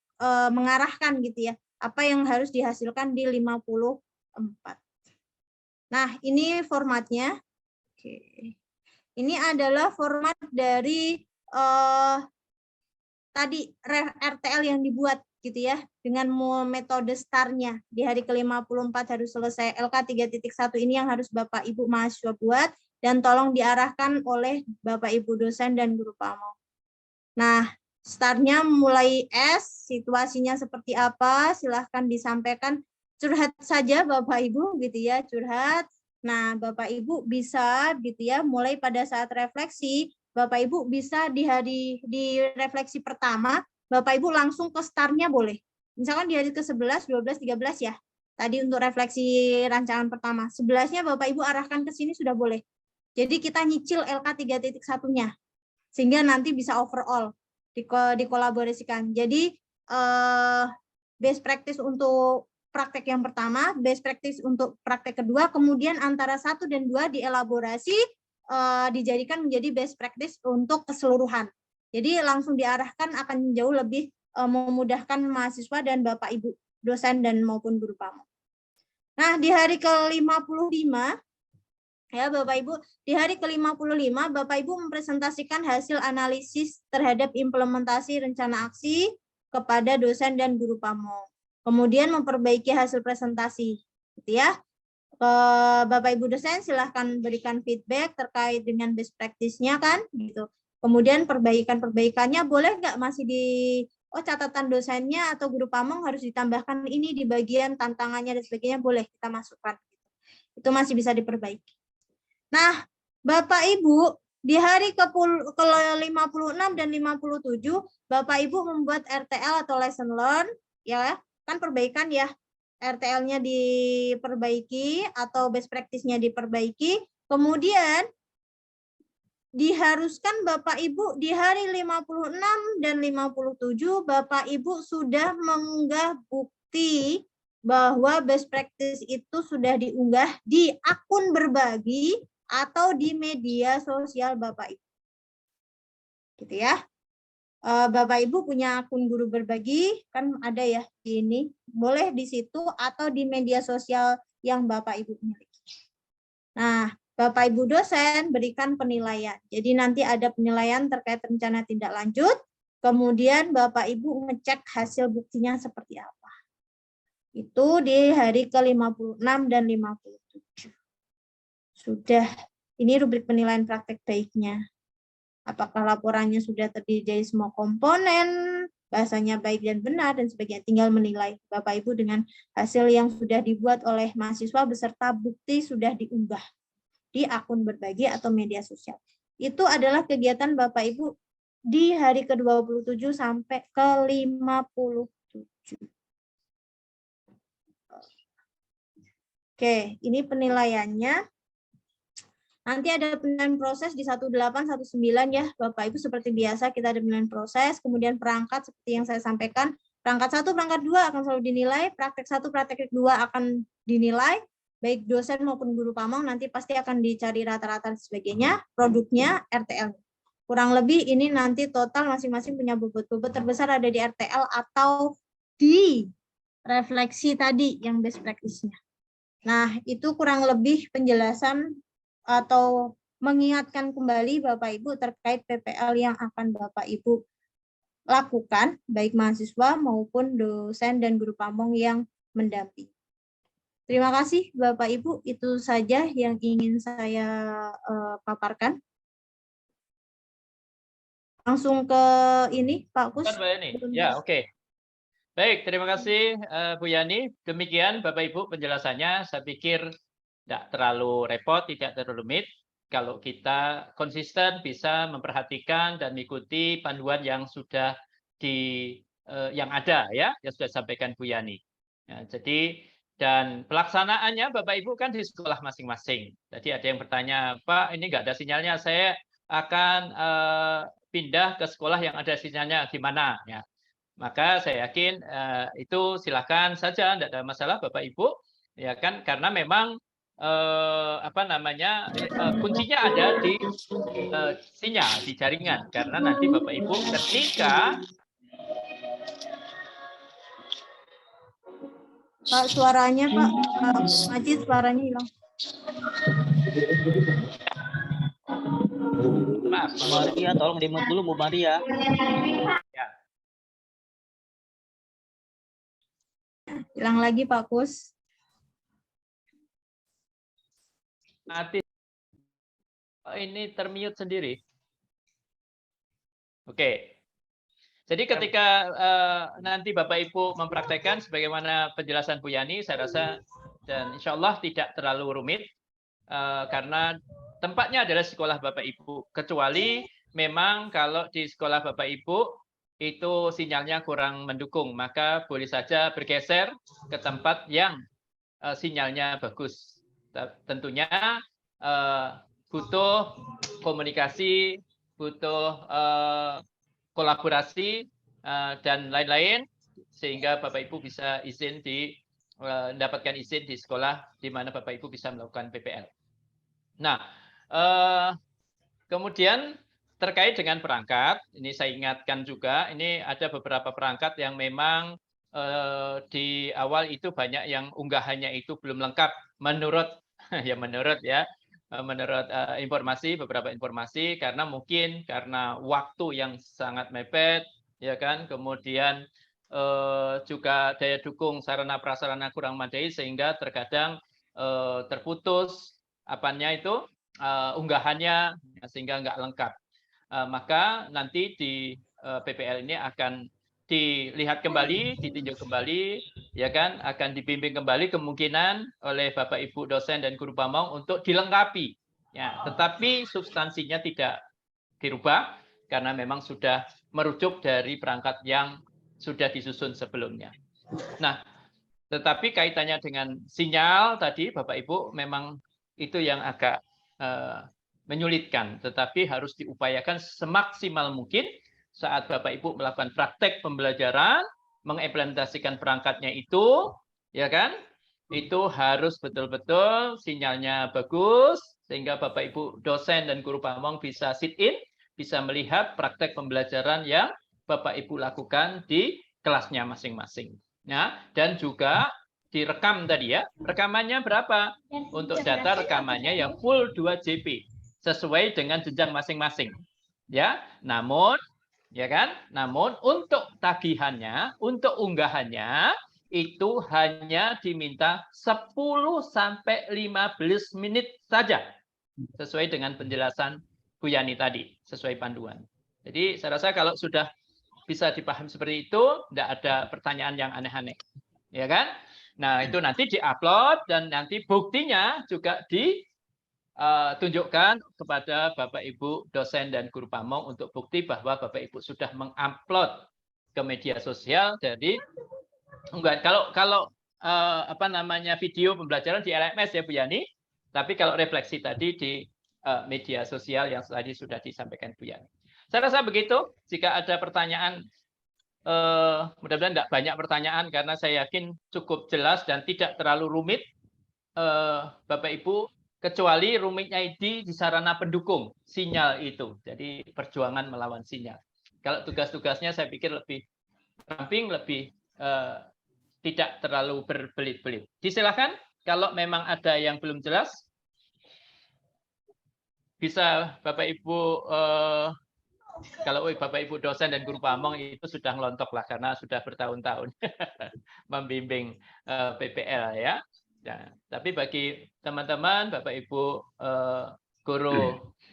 mengarahkan gitu ya, apa yang harus dihasilkan di 54. Nah, ini formatnya. Oke. Ini adalah format dari tadi RTL yang dibuat gitu ya, dengan metode STAR-nya. Di hari ke-54 harus selesai. LK 3.1 ini yang harus Bapak Ibu mahasiswa buat dan tolong diarahkan oleh Bapak Ibu dosen dan guru pamong. Nah, STAR-nya mulai S, situasinya seperti apa, silahkan disampaikan. Curhat saja Bapak Ibu gitu ya, curhat. Nah, Bapak Ibu bisa gitu ya, mulai pada saat refleksi, Bapak Ibu bisa di refleksi pertama, Bapak Ibu langsung ke STAR-nya boleh. Misalkan di hari ke-11, 12, 13 ya. Tadi untuk refleksi rancangan pertama. 11-nya Bapak Ibu arahkan ke sini sudah boleh. Jadi kita nyicil LK 3.1-nya. Sehingga nanti bisa overall dikolaborasikan. Jadi best practice untuk praktek yang pertama, best practice untuk praktek kedua, kemudian antara 1 dan 2 dielaborasi, dijadikan menjadi best practice untuk keseluruhan. Jadi langsung diarahkan akan jauh lebih memudahkan mahasiswa dan Bapak Ibu dosen dan maupun guru pamong. Nah, di hari ke-55 ya Bapak Ibu, di hari ke-55 Bapak Ibu mempresentasikan hasil analisis terhadap implementasi rencana aksi kepada dosen dan guru pamong. Kemudian memperbaiki hasil presentasi, gitu ya. Bapak Ibu dosen silahkan berikan feedback terkait dengan best practice-nya kan, gitu. Kemudian perbaikannya boleh nggak masih oh catatan dosennya atau guru pamong harus ditambahkan ini di bagian tantangannya dan sebagainya, boleh kita masukkan. Itu masih bisa diperbaiki. Nah, Bapak Ibu, di hari ke-56 dan 57, Bapak Ibu membuat RTL atau lesson learn, ya kan perbaikan ya. RTL-nya diperbaiki atau best practice-nya diperbaiki. Kemudian diharuskan Bapak Ibu di hari 56 dan 57 Bapak Ibu sudah mengunggah bukti bahwa best practice itu sudah diunggah di akun berbagi atau di media sosial Bapak Ibu. Gitu ya. Bapak Ibu punya akun guru berbagi, kan ada ya di ini, boleh di situ atau di media sosial yang Bapak Ibu miliki. Nah, Bapak Ibu dosen berikan penilaian. Jadi nanti ada penilaian terkait rencana tindak lanjut, kemudian Bapak Ibu ngecek hasil buktinya seperti apa. Itu di hari ke-56 dan 57. Sudah, ini rubrik penilaian praktek baiknya. Apakah laporannya sudah terdiri dari semua komponen, bahasanya baik dan benar, dan sebagainya. Tinggal menilai Bapak Ibu dengan hasil yang sudah dibuat oleh mahasiswa beserta bukti sudah diunggah di akun berbagi atau media sosial. Itu adalah kegiatan Bapak Ibu di hari ke-27 sampai ke-57. Oke, ini penilaiannya. Nanti ada penilaian proses di 1819 ya, Bapak Ibu, seperti biasa kita ada penilaian proses, kemudian perangkat seperti yang saya sampaikan, perangkat 1, perangkat 2 akan selalu dinilai, praktek 1, praktek 2 akan dinilai, baik dosen maupun guru pamong nanti pasti akan dicari rata-rata dan sebagainya, produknya RTL. Kurang lebih ini nanti total masing-masing punya bobot terbesar ada di RTL atau di refleksi tadi yang best practice-nya. Nah, itu kurang lebih penjelasan atau mengingatkan kembali Bapak Ibu terkait PPL yang akan Bapak Ibu lakukan, baik mahasiswa maupun dosen dan guru pamong yang mendampingi. Terima kasih Bapak Ibu, itu saja yang ingin saya paparkan. Langsung ke ini Pak Kus. Ya, oke. Baik, terima kasih Bu Yani. Demikian Bapak Ibu penjelasannya. Saya pikir tidak terlalu repot, tidak terlalu rumit. Kalau kita konsisten bisa memperhatikan dan mengikuti panduan yang sudah yang ada ya, yang sudah disampaikan Bu Yani. Ya, jadi dan pelaksanaannya Bapak Ibu kan di sekolah masing-masing. Jadi ada yang bertanya, Pak, ini nggak ada sinyalnya, saya akan pindah ke sekolah yang ada sinyalnya, gimana? Ya. Maka saya yakin itu silakan saja, tidak ada masalah Bapak Ibu, ya kan? Karena memang kuncinya ada di sinyal, di jaringan. Karena nanti Bapak Ibu ketika Pak, suaranya Pak Majid, suaranya hilang. Maaf, Bu Maria, tolong di-mute dulu Bu Maria. Ya. Hilang lagi Pak Kus. Mati. Oh, ini termute sendiri. Oke. Jadi ketika nanti Bapak Ibu mempraktekkan sebagaimana penjelasan Bu Yani, saya rasa dan insya Allah tidak terlalu rumit karena tempatnya adalah sekolah Bapak Ibu. Kecuali memang kalau di sekolah Bapak Ibu itu sinyalnya kurang mendukung, maka boleh saja bergeser ke tempat yang sinyalnya bagus. Tentunya butuh komunikasi, butuh kolaborasi dan lain-lain sehingga Bapak Ibu bisa izin mendapatkan izin di sekolah di mana Bapak Ibu bisa melakukan PPL. Nah, kemudian terkait dengan perangkat, ini saya ingatkan juga, ini ada beberapa perangkat yang memang di awal itu banyak yang unggahannya itu belum lengkap menurut informasi, beberapa informasi, karena mungkin karena waktu yang sangat mepet, ya kan, kemudian juga daya dukung sarana prasarana kurang memadai sehingga terkadang terputus unggahannya sehingga nggak lengkap. Maka nanti di PPL ini akan dilihat kembali, ditinjau kembali, ya kan, akan dibimbing kembali kemungkinan oleh Bapak Ibu dosen dan guru pamong untuk dilengkapi. Ya, tetapi substansinya tidak dirubah karena memang sudah merujuk dari perangkat yang sudah disusun sebelumnya. Nah, tetapi kaitannya dengan sinyal tadi, Bapak Ibu, memang itu yang agak menyulitkan, tetapi harus diupayakan semaksimal mungkin saat Bapak Ibu melakukan praktek pembelajaran, mengimplementasikan perangkatnya itu, ya kan? Itu harus betul-betul sinyalnya bagus, sehingga Bapak Ibu dosen dan guru pamong bisa sit-in, bisa melihat praktek pembelajaran yang Bapak Ibu lakukan di kelasnya masing-masing. Nah, dan juga direkam tadi ya. Rekamannya berapa? Untuk data rekamannya yang full 2 JP, sesuai dengan jenjang masing-masing. Ya, namun ya kan? Namun untuk tagihannya, untuk unggahannya itu hanya diminta 10 sampai 15 menit saja. Sesuai dengan penjelasan Bu Yani tadi, sesuai panduan. Jadi saya rasa kalau sudah bisa dipahami seperti itu, tidak ada pertanyaan yang aneh-aneh. Ya kan? Nah, itu nanti diupload dan nanti buktinya juga tunjukkan kepada Bapak Ibu dosen dan guru pamong untuk bukti bahwa Bapak Ibu sudah mengupload ke media sosial. Jadi enggak, kalau video pembelajaran di LMS ya Bu Yani, tapi kalau refleksi tadi di media sosial yang tadi sudah disampaikan Bu Yani. Saya rasa begitu. Jika ada pertanyaan, mudah-mudahan tidak banyak pertanyaan karena saya yakin cukup jelas dan tidak terlalu rumit, Bapak Ibu, kecuali rumitnya di sarana pendukung sinyal itu. Jadi perjuangan melawan sinyal. Kalau tugas-tugasnya saya pikir lebih ramping, lebih tidak terlalu berbelit-belit. Disilakan kalau memang ada yang belum jelas, bisa Bapak Ibu, kalau Bapak Ibu dosen dan guru pamong itu sudah ngelontok lah karena sudah bertahun-tahun membimbing PPL ya. Nah, tapi bagi teman-teman, Bapak Ibu guru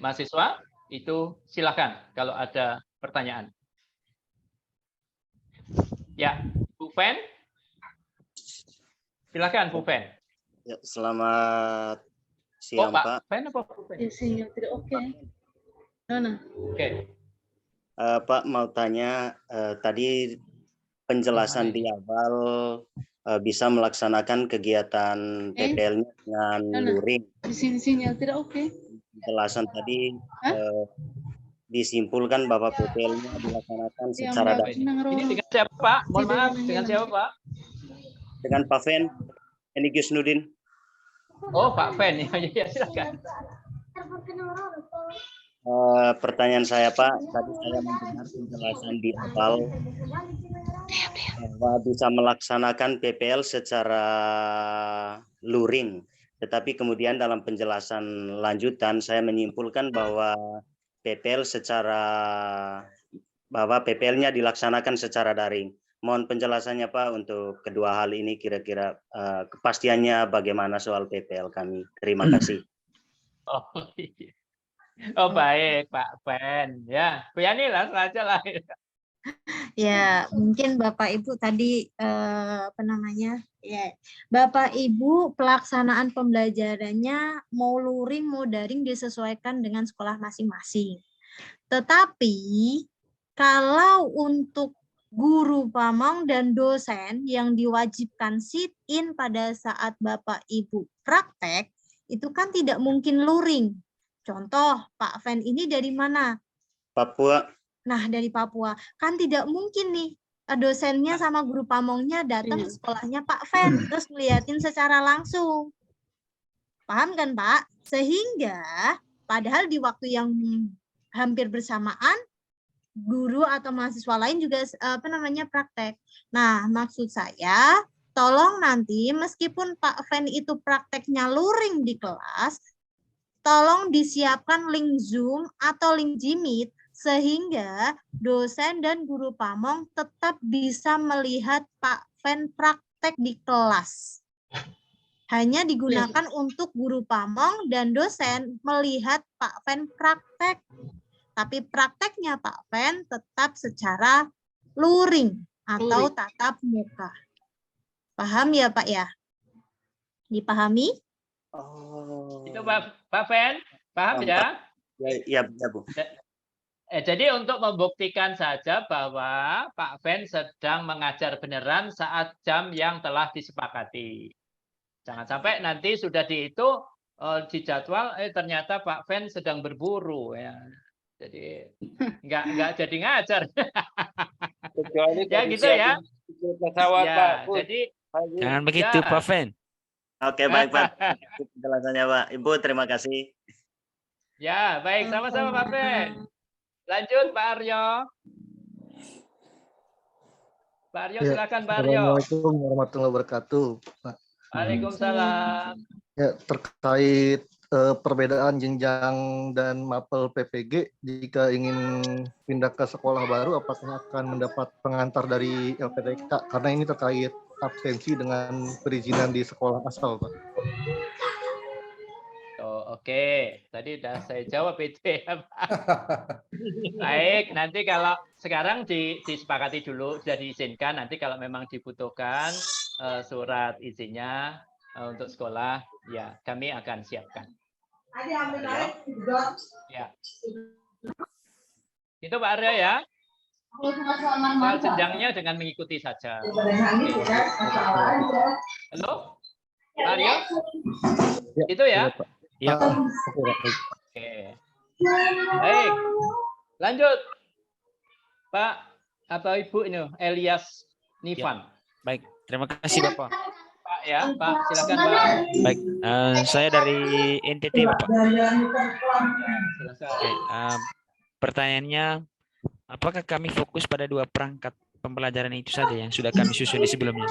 mahasiswa, itu silakan kalau ada pertanyaan. Ya, Bu Fen. Silakan Bu Fen. Ya, selamat siang, Pak. Fen apa Bu Fen? Sinyal tidak oke. Mana? Oke. Pak mau tanya, tadi penjelasan di awal bisa melaksanakan kegiatan PPL-nya dengan luring. Di sini sinyal tidak oke. Penjelasan tadi disimpulkan bahwa PPL-nya dilaksanakan secara daring. Ini dengan siapa Pak? Mohon maaf, dengan siapa Pak? Dengan Pak Fen, Enigius Nudin. Oh Pak Fen, ya silakan. Pertanyaan saya Pak, tadi saya mendengar penjelasan di awal bahwa bisa melaksanakan PPL secara luring, tetapi kemudian dalam penjelasan lanjutan saya menyimpulkan bahwa PPL-nya dilaksanakan secara daring. Mohon penjelasannya Pak untuk kedua hal ini, kira-kira kepastiannya bagaimana soal PPL kami. Terima kasih. Oh baik Pak Fen, ya Bu Yani langsung aja lah. Ya mungkin Bapak Ibu tadi Bapak Ibu pelaksanaan pembelajarannya mau luring mau daring disesuaikan dengan sekolah masing-masing. Tetapi kalau untuk guru pamong dan dosen yang diwajibkan sit-in pada saat Bapak Ibu praktek itu kan tidak mungkin luring. Contoh, Pak Fen ini dari mana? Papua. Nah, dari Papua. Kan tidak mungkin nih dosennya sama guru pamongnya datang ke sekolahnya Pak Fen, terus ngeliatin secara langsung. Paham kan, Pak? Sehingga, padahal di waktu yang hampir bersamaan, guru atau mahasiswa lain juga praktek. Nah, maksud saya, tolong nanti meskipun Pak Fen itu prakteknya luring di kelas, tolong disiapkan link Zoom atau link Jimit sehingga dosen dan guru pamong tetap bisa melihat Pak Fen praktek di kelas. Hanya digunakan untuk guru pamong dan dosen melihat Pak Fen praktek. Tapi prakteknya Pak Fen tetap secara luring atau tatap muka. Paham ya Pak ya? Dipahami? Itu Pak Fen, paham ya? Ya, Bu. Jadi untuk membuktikan saja bahwa Pak Fen sedang mengajar beneran saat jam yang telah disepakati. Jangan sampai nanti sudah dihitung di jadwal, ternyata Pak Fen sedang berburu ya. Jadi nggak jadi ngajar. Ya gitu ya. Ya, jadi Jangan begitu, ya. Pak Fen. Oke, baik Pak. Penjelasannya Pak. Ibu, terima kasih. Ya, baik, sama-sama Pak Fen. Lanjut Pak Aryo. Pak Aryo, silakan Pak Aryo. Assalamualaikum warahmatullahi wabarakatuh, Pak. Waalaikumsalam. Ya, terkait perbedaan jenjang dan mapel PPG, jika ingin pindah ke sekolah baru, apakah akan mendapat pengantar dari LPDK? Karena ini terkait absensi dengan perizinan di sekolah asal, Pak. Oke, tadi sudah saya jawab itu ya Pak. Baik, nanti kalau sekarang disepakati dulu, sudah diizinkan, nanti kalau memang dibutuhkan surat izinnya untuk sekolah, ya kami akan siapkan. Ya. Itu Pak Arya ya. Soal jenjangnya dengan mengikuti saja. Halo, Pak Arya? Itu ya. Ya. Oke. Baik. Lanjut. Pak atau Ibu ini Elias Nifan. Baik, terima kasih Bapak. Pak ya, Pak silakan Pak. Baik, saya dari NTT Bapak. Silakan. Oke, pertanyaannya, apakah kami fokus pada 2 perangkat pembelajaran itu saja yang sudah kami susun di sebelumnya?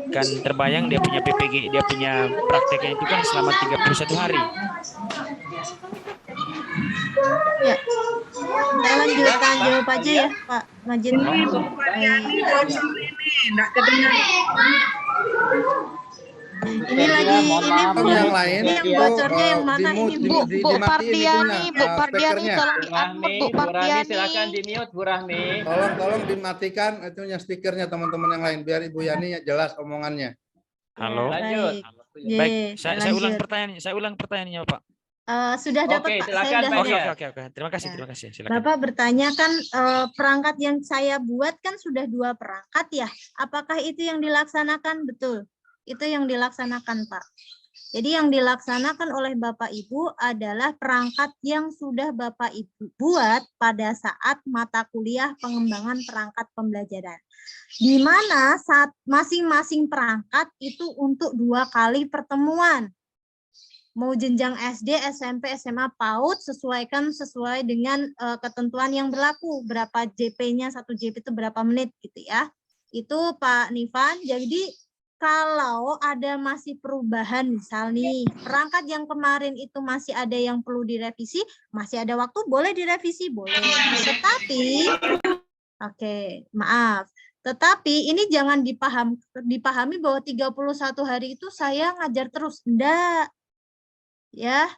Kan terbayang dia punya PPG, dia punya prakteknya itu kan selama 31 hari. Ya. Saya lanjutkan jawab aja ya Pak Majid. Ini lagi ini Bu, yang lain ini yang bocornya yang mana ini Bu? Bu Pardiani tolong di-unmute Bu Bu Rahmi Pardiani. silakan di-mute Bu Rahmi. Tolong dimatikan itunya stikernya teman-teman yang lain biar Ibu Yani jelas omongannya. Halo. Lanjut. Baik, saya ulang lanjut. pertanyaannya. Saya ulang pertanyaannya Pak. Sudah dapat Oke, Pak. silakan, Saya Pak. udah Oke. Terima kasih. Silakan. Bapak bertanya kan perangkat yang saya buat kan sudah 2 perangkat ya. Apakah itu yang dilaksanakan? Betul. Itu yang dilaksanakan Pak. Jadi yang dilaksanakan oleh Bapak Ibu adalah perangkat yang sudah Bapak Ibu buat pada saat mata kuliah pengembangan perangkat pembelajaran. Di mana saat masing-masing perangkat itu untuk 2 kali pertemuan. Mau jenjang SD, SMP, SMA, PAUD, sesuaikan sesuai dengan ketentuan yang berlaku. Berapa JP-nya, 1 JP itu berapa menit gitu ya. Itu Pak Nifan. Jadi kalau ada masih perubahan, misal nih, perangkat yang kemarin itu masih ada yang perlu direvisi, masih ada waktu, boleh direvisi, boleh. Tetapi, tetapi ini jangan dipahami bahwa 31 hari itu saya ngajar terus. Enggak. Ya,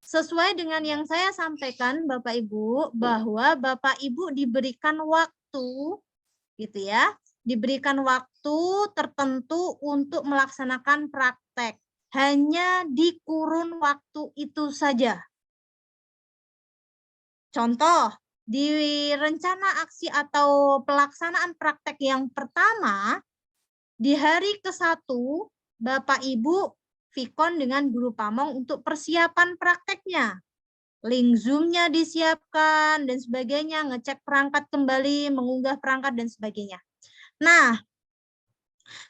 sesuai dengan yang saya sampaikan Bapak Ibu, bahwa Bapak Ibu diberikan waktu, gitu ya, diberikan waktu tertentu untuk melaksanakan praktek. Hanya di kurun waktu itu saja. Contoh, di rencana aksi atau pelaksanaan praktek yang pertama, di hari ke-1, Bapak Ibu Vikon dengan guru pamong untuk persiapan prakteknya. Link Zoom-nya disiapkan dan sebagainya, ngecek perangkat kembali, mengunggah perangkat dan sebagainya. Nah,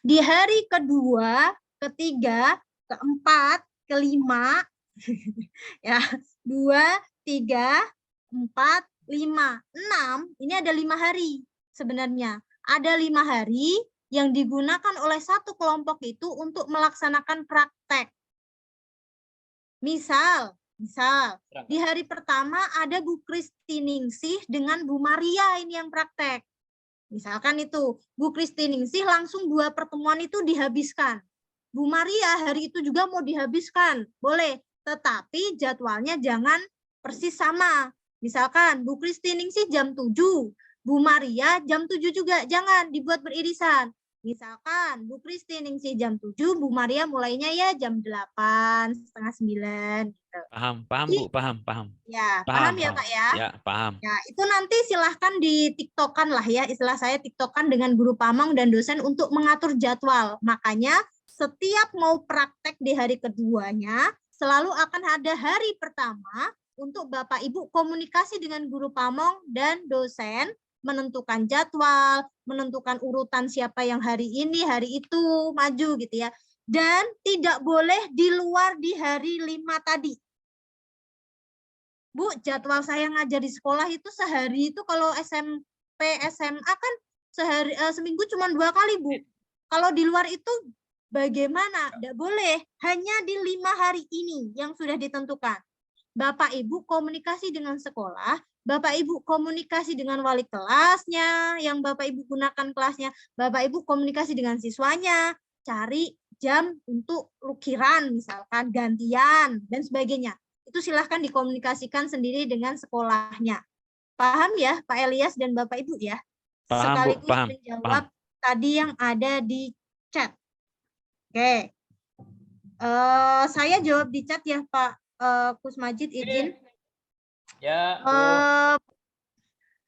di hari kedua, ketiga, keempat, kelima, ya 2, 3, 4, 5, 6, ini ada 5 hari sebenarnya. Ada 5 hari yang digunakan oleh satu kelompok itu untuk melaksanakan praktek. Misal, di hari pertama ada Bu Kristiningsih dengan Bu Maria ini yang praktek. Misalkan itu, Bu Kristiningsih langsung 2 pertemuan itu dihabiskan. Bu Maria hari itu juga mau dihabiskan, boleh. Tetapi jadwalnya jangan persis sama. Misalkan Bu Kristiningsih jam 7, Bu Maria jam 7 juga, jangan dibuat beririsan. Misalkan Bu Kristi ningsi jam 7, Bu Maria mulainya ya jam 8, setengah 9 gitu. Paham Bu, paham. Ya, paham ya Pak ya? Ya, paham. Ya, itu nanti silahkan di TikTokan lah ya, istilah saya TikTokan dengan guru pamong dan dosen untuk mengatur jadwal. Makanya setiap mau praktek di hari keduanya, selalu akan ada hari pertama untuk Bapak Ibu komunikasi dengan guru pamong dan dosen, menentukan jadwal, menentukan urutan siapa yang hari ini, hari itu maju gitu ya. Dan tidak boleh di luar di hari 5 tadi. Bu, jadwal saya ngajar di sekolah itu sehari itu kalau SMP, SMA kan seminggu cuma 2 kali, Bu. Kalau di luar itu bagaimana? Tidak boleh. Hanya di 5 hari ini yang sudah ditentukan. Bapak Ibu komunikasi dengan sekolah, Bapak Ibu komunikasi dengan wali kelasnya, yang Bapak Ibu gunakan kelasnya, Bapak Ibu komunikasi dengan siswanya, cari jam untuk lukiran misalkan, gantian, dan sebagainya. Itu silahkan dikomunikasikan sendiri dengan sekolahnya. Paham ya Pak Elias dan Bapak Ibu ya? Paham, sekaligus Bu, paham. menjawab tadi yang ada di chat. Oke. Saya jawab di chat ya Pak Kus Majid, izin. Ya,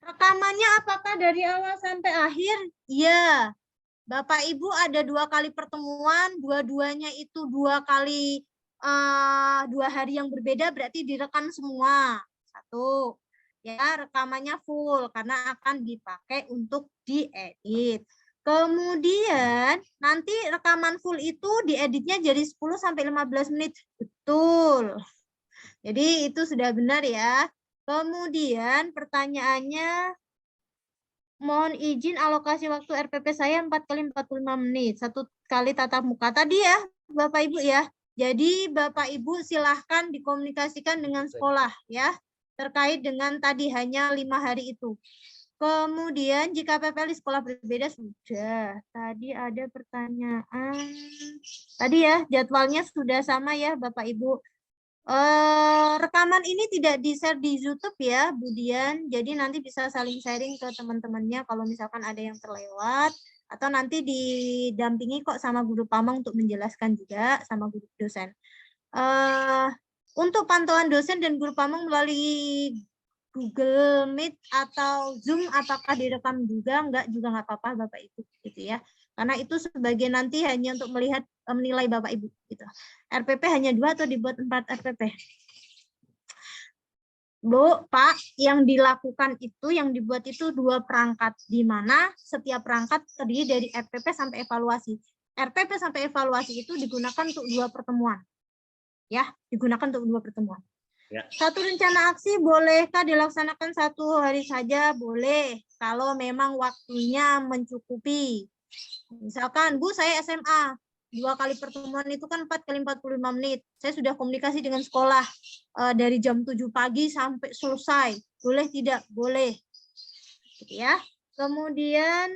rekamannya apakah dari awal sampai akhir? Iya. Bapak Ibu ada 2 kali pertemuan, dua-duanya itu 2 kali 2 hari yang berbeda, berarti direkam semua. 1. Ya, rekamannya full karena akan dipakai untuk diedit. Kemudian nanti rekaman full itu dieditnya jadi 10 sampai 15 menit. Betul. Jadi itu sudah benar ya. Kemudian pertanyaannya, mohon izin alokasi waktu RPP saya 4 kali 45 menit. 1 kali tatap muka. Tadi ya Bapak Ibu ya. Jadi Bapak Ibu silahkan dikomunikasikan dengan sekolah ya. Terkait dengan tadi hanya 5 hari itu. Kemudian jika PPL di sekolah berbeda sudah. Tadi ada pertanyaan. Tadi ya jadwalnya sudah sama ya Bapak Ibu. Rekaman ini tidak di-share di YouTube ya, Budian. Jadi nanti bisa saling sharing ke teman-temannya kalau misalkan ada yang terlewat. Atau nanti didampingi kok sama guru pamong untuk menjelaskan juga sama guru dosen. Untuk pantauan dosen dan guru pamong melalui Google Meet atau Zoom, apakah direkam juga? Enggak, juga nggak apa-apa Bapak Ibu gitu ya. Karena itu sebagai nanti hanya untuk melihat menilai Bapak Ibu gitu. RPP hanya 2 atau dibuat 4 RPP? Bu, Pak, yang dilakukan itu, yang dibuat itu 2 perangkat, di mana setiap perangkat terdiri dari RPP sampai evaluasi. RPP sampai evaluasi itu digunakan untuk 2 pertemuan. Ya, digunakan untuk 2 pertemuan. Ya. 1 rencana aksi bolehkah dilaksanakan 1 hari saja? Boleh, kalau memang waktunya mencukupi. Misalkan, Bu, saya SMA, 2 kali pertemuan itu kan 4 kali 45 menit. Saya sudah komunikasi dengan sekolah dari jam 7 pagi sampai selesai. Boleh tidak? Boleh. Gitu ya. Kemudian,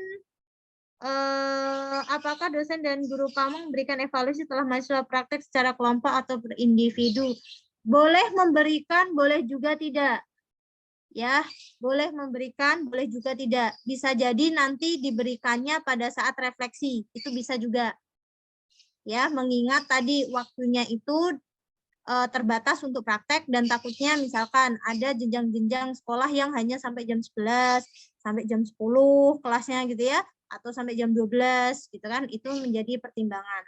apakah dosen dan guru pamong memberikan evaluasi setelah mahasiswa praktek secara kelompok atau berindividu? Boleh memberikan, boleh juga tidak. Ya, boleh memberikan, boleh juga tidak. Bisa jadi nanti diberikannya pada saat refleksi, itu bisa juga. Ya, mengingat tadi waktunya itu terbatas untuk praktek dan takutnya misalkan ada jenjang-jenjang sekolah yang hanya sampai jam 11, sampai jam 10 kelasnya gitu ya, atau sampai jam 12 gitu kan, itu menjadi pertimbangan.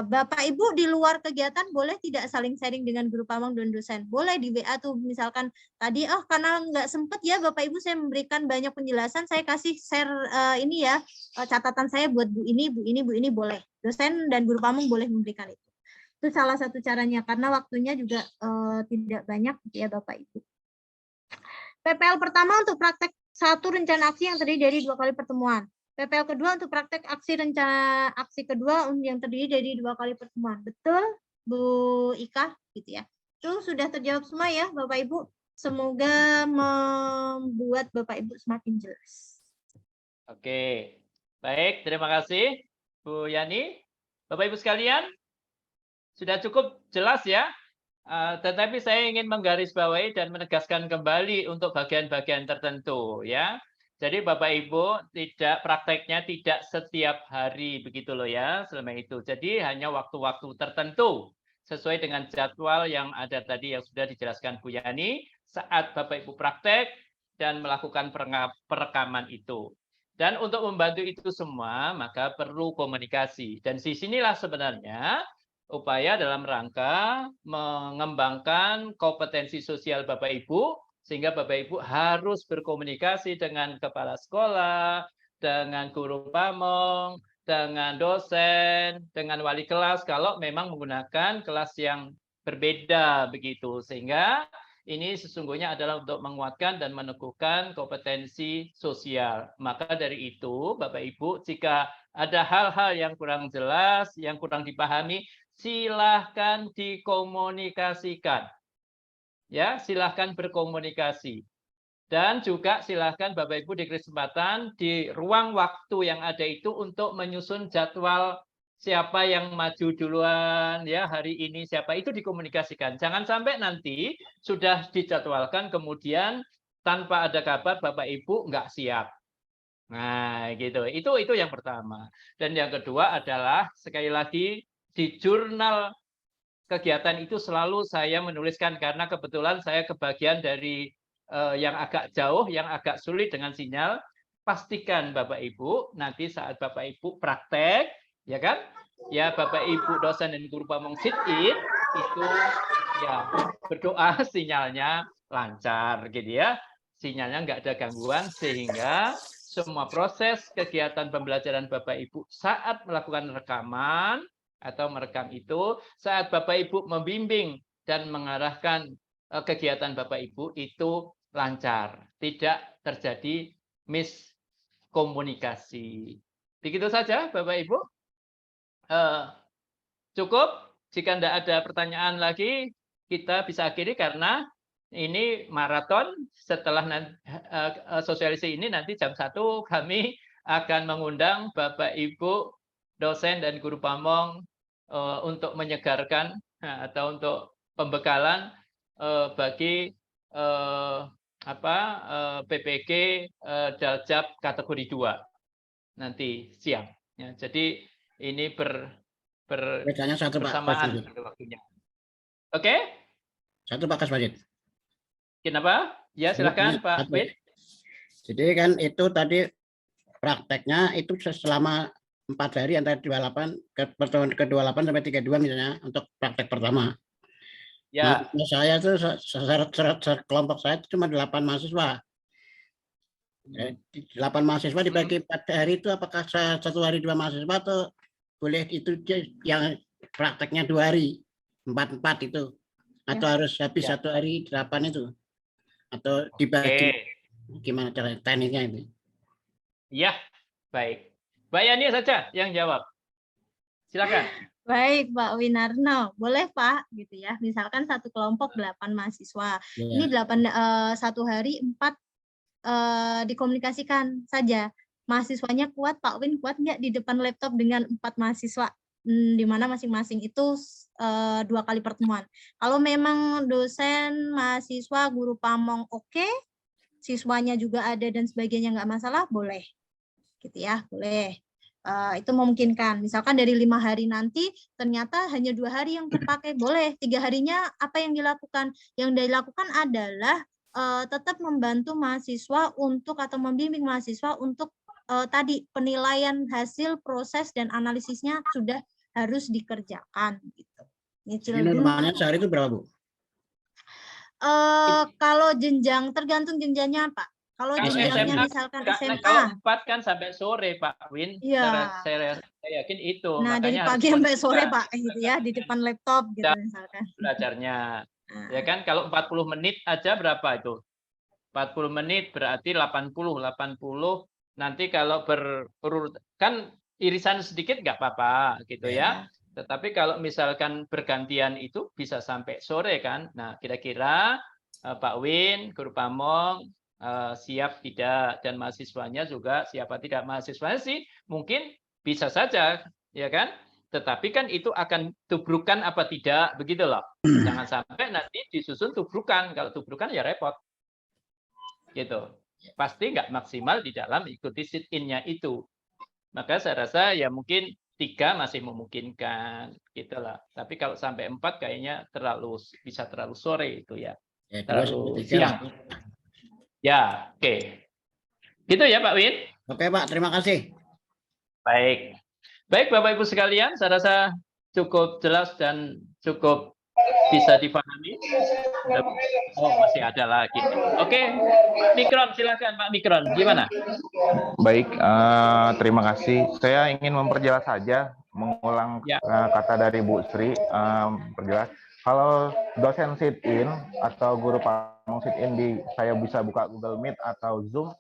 Bapak Ibu di luar kegiatan boleh tidak saling sharing dengan guru pamong dan dosen? Boleh di WA tuh misalkan tadi karena nggak sempet ya Bapak Ibu saya memberikan banyak penjelasan, saya kasih share ini ya catatan saya buat Bu ini boleh. Dosen dan guru pamong boleh memberikan itu. Itu salah satu caranya karena waktunya juga tidak banyak ya Bapak Ibu. PPL pertama untuk praktek 1 rencana aksi yang terdiri dari 2 kali pertemuan. PPL kedua untuk praktek aksi kedua yang terdiri dari 2 kali pertemuan. Betul, Bu Ika, gitu ya. Itu sudah terjawab semua ya, Bapak Ibu. Semoga membuat Bapak Ibu semakin jelas. Oke, baik. Terima kasih, Bu Yani. Bapak Ibu sekalian, sudah cukup jelas ya. Tetapi saya ingin menggarisbawahi dan menegaskan kembali untuk bagian-bagian tertentu ya. Jadi Bapak Ibu prakteknya tidak setiap hari begitu loh ya, selama itu. Jadi hanya waktu-waktu tertentu sesuai dengan jadwal yang ada tadi yang sudah dijelaskan Bu Yani saat Bapak Ibu praktek dan melakukan perekaman itu. Dan untuk membantu itu semua maka perlu komunikasi. Dan di sinilah sebenarnya upaya dalam rangka mengembangkan kompetensi sosial Bapak Ibu, sehingga Bapak Ibu harus berkomunikasi dengan kepala sekolah, dengan guru pamong, dengan dosen, dengan wali kelas kalau memang menggunakan kelas yang berbeda begitu. Sehingga ini sesungguhnya adalah untuk menguatkan dan meneguhkan kompetensi sosial. Maka dari itu Bapak Ibu jika ada hal-hal yang kurang jelas, yang kurang dipahami, silahkan dikomunikasikan. Ya, silahkan berkomunikasi. Dan juga silahkan Bapak Ibu diberi kesempatan di ruang waktu yang ada itu untuk menyusun jadwal siapa yang maju duluan, ya hari ini siapa, itu dikomunikasikan. Jangan sampai nanti sudah dijadwalkan kemudian tanpa ada kabar Bapak Ibu nggak siap. Nah, gitu. Itu yang pertama. Dan yang kedua adalah sekali lagi di jurnal kegiatan itu selalu saya menuliskan karena kebetulan saya kebagian dari yang agak jauh, yang agak sulit dengan sinyal. Pastikan Bapak Ibu nanti saat Bapak Ibu praktek, ya kan? Ya Bapak Ibu dosen dan guru pamong sit in itu ya berdoa sinyalnya lancar gitu ya. Sinyalnya nggak ada gangguan sehingga semua proses kegiatan pembelajaran Bapak Ibu saat melakukan rekaman atau merekam itu, saat Bapak Ibu membimbing dan mengarahkan kegiatan Bapak Ibu itu lancar, tidak terjadi miskomunikasi. Begitu saja Bapak Ibu. Cukup. Jika tidak ada pertanyaan lagi, kita bisa akhiri karena ini maraton. Setelah sosialisasi ini nanti jam 1 kami akan mengundang Bapak Ibu dosen dan guru pamong untuk menyegarkan atau untuk pembekalan bagi PPG Daljab kategori 2 nanti siang. Ya, jadi ini bersamaan waktunya. Oke? Satu Pak Kaswajid. Kenapa? Ya silakan Pak Wid. Jadi kan itu tadi prakteknya itu selama 4 hari antara 28 ke 28 sampai 32 misalnya untuk praktek pertama. Ya. Nah, saya itu kelompok saya itu cuma 8 mahasiswa. 8 mahasiswa dibagi 4 hari itu apakah 1 hari 2 mahasiswa atau boleh itu yang prakteknya 2 hari 4 itu atau harus habis 1 hari 8 itu atau dibagi gimana cara tekniknya itu? Ya, baik. Mbak Yani saja yang jawab. Silakan. Baik, Pak Winarno, boleh Pak, gitu ya. Misalkan satu kelompok 8 mahasiswa. Ini 1 hari 4 dikomunikasikan saja. Mahasiswanya kuat, Pak Win kuat nggak di depan laptop dengan 4 mahasiswa, di mana masing-masing itu 2 kali pertemuan. Kalau memang dosen, mahasiswa, guru pamong oke, siswanya juga ada dan sebagainya nggak masalah, boleh. Gitu ya, boleh. Itu memungkinkan. Misalkan dari 5 hari nanti ternyata hanya 2 hari yang terpakai, boleh. 3 harinya apa yang dilakukan? Yang dilakukan adalah tetap membantu mahasiswa untuk atau membimbing mahasiswa untuk tadi penilaian hasil proses dan analisisnya sudah harus dikerjakan. Gitu. Ini normalnya sehari itu berapa Bu? Kalau jenjang tergantung jenjangnya Pak. Kalau jenjangnya misalkan SMA. Kalau 4 kan sampai sore Pak Win. Iya. Saya yakin itu. Nah dari pagi sampai sore Pak, gitu ya, di depan laptop gitu misalkan. Belajarnya. Ya kan, kalau 40 menit aja berapa itu? 40 menit berarti 80. Nanti kalau berurut kan irisan sedikit nggak apa-apa gitu ya. Tetapi kalau misalkan bergantian itu bisa sampai sore kan. Nah, kira-kira Pak Win, guru pamong siap tidak, dan mahasiswanya juga siapa tidak. Mahasiswanya sih mungkin bisa saja, ya kan? Tetapi kan itu akan tubrukan apa tidak, begitu loh. Jangan sampai nanti disusun tubrukan. Kalau tubrukan ya repot. Gitu. pasti nggak maksimal di dalam ikuti sit-in-nya itu. Maka saya rasa ya mungkin 3 masih memungkinkan gitulah. Tapi kalau sampai 4 kayaknya bisa terlalu sore itu ya. Ya, 2 Terlalu sampai 3 siang. Ya, oke. Gitu ya Pak Win. Oke Pak, terima kasih. Baik. Baik Bapak Ibu sekalian, saya rasa cukup jelas dan cukup bisa dipahami. Oh, masih ada lagi. Oke, Mikron, silakan Pak Mikron. Gimana? Baik, terima kasih. Saya ingin memperjelas saja, mengulang kata dari Bu Sri. Perjelas, kalau dosen sit-in atau guru pamong sit-in saya bisa buka Google Meet atau Zoom,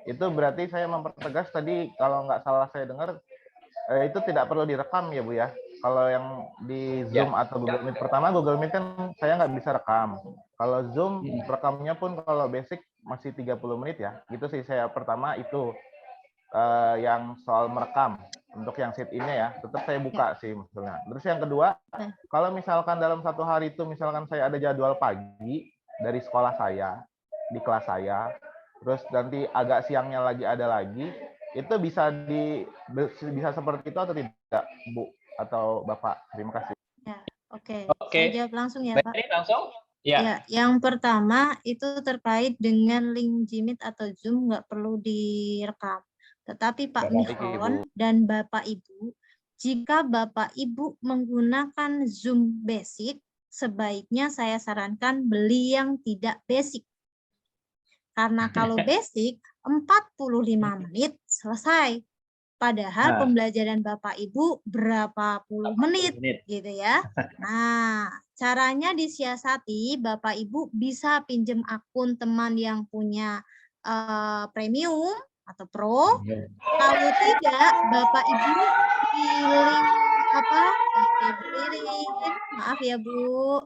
itu berarti saya mempertegas tadi, kalau nggak salah saya dengar, itu tidak perlu direkam ya Bu ya. Kalau yang di Zoom atau Google Meet, pertama Google Meet kan saya nggak bisa rekam. Kalau Zoom, rekamnya pun kalau basic masih 30 menit ya. Gitu sih saya pertama itu yang soal merekam. Untuk yang sit-in-nya ya, tetap saya buka sih maksudnya. Terus yang kedua, kalau misalkan dalam satu hari itu, misalkan saya ada jadwal pagi dari sekolah saya, di kelas saya, terus nanti agak siangnya lagi ada lagi, itu bisa seperti itu atau tidak, Bu atau Bapak? Terima kasih. Ya, oke. Saya jawab langsung ya, Pak. Langsung? Ya, yang pertama itu terkait dengan link Jimit atau Zoom nggak perlu direkam. Tetapi Pak Mikron dan Bapak Ibu, jika Bapak Ibu menggunakan Zoom basic, sebaiknya saya sarankan beli yang tidak basic. Karena kalau basic 45 menit selesai. Padahal pembelajaran Bapak Ibu berapa puluh menit gitu ya. Nah, caranya disiasati, Bapak Ibu bisa pinjam akun teman yang punya premium atau pro. Kalau tidak, Bapak Ibu pilih maaf ya Bu.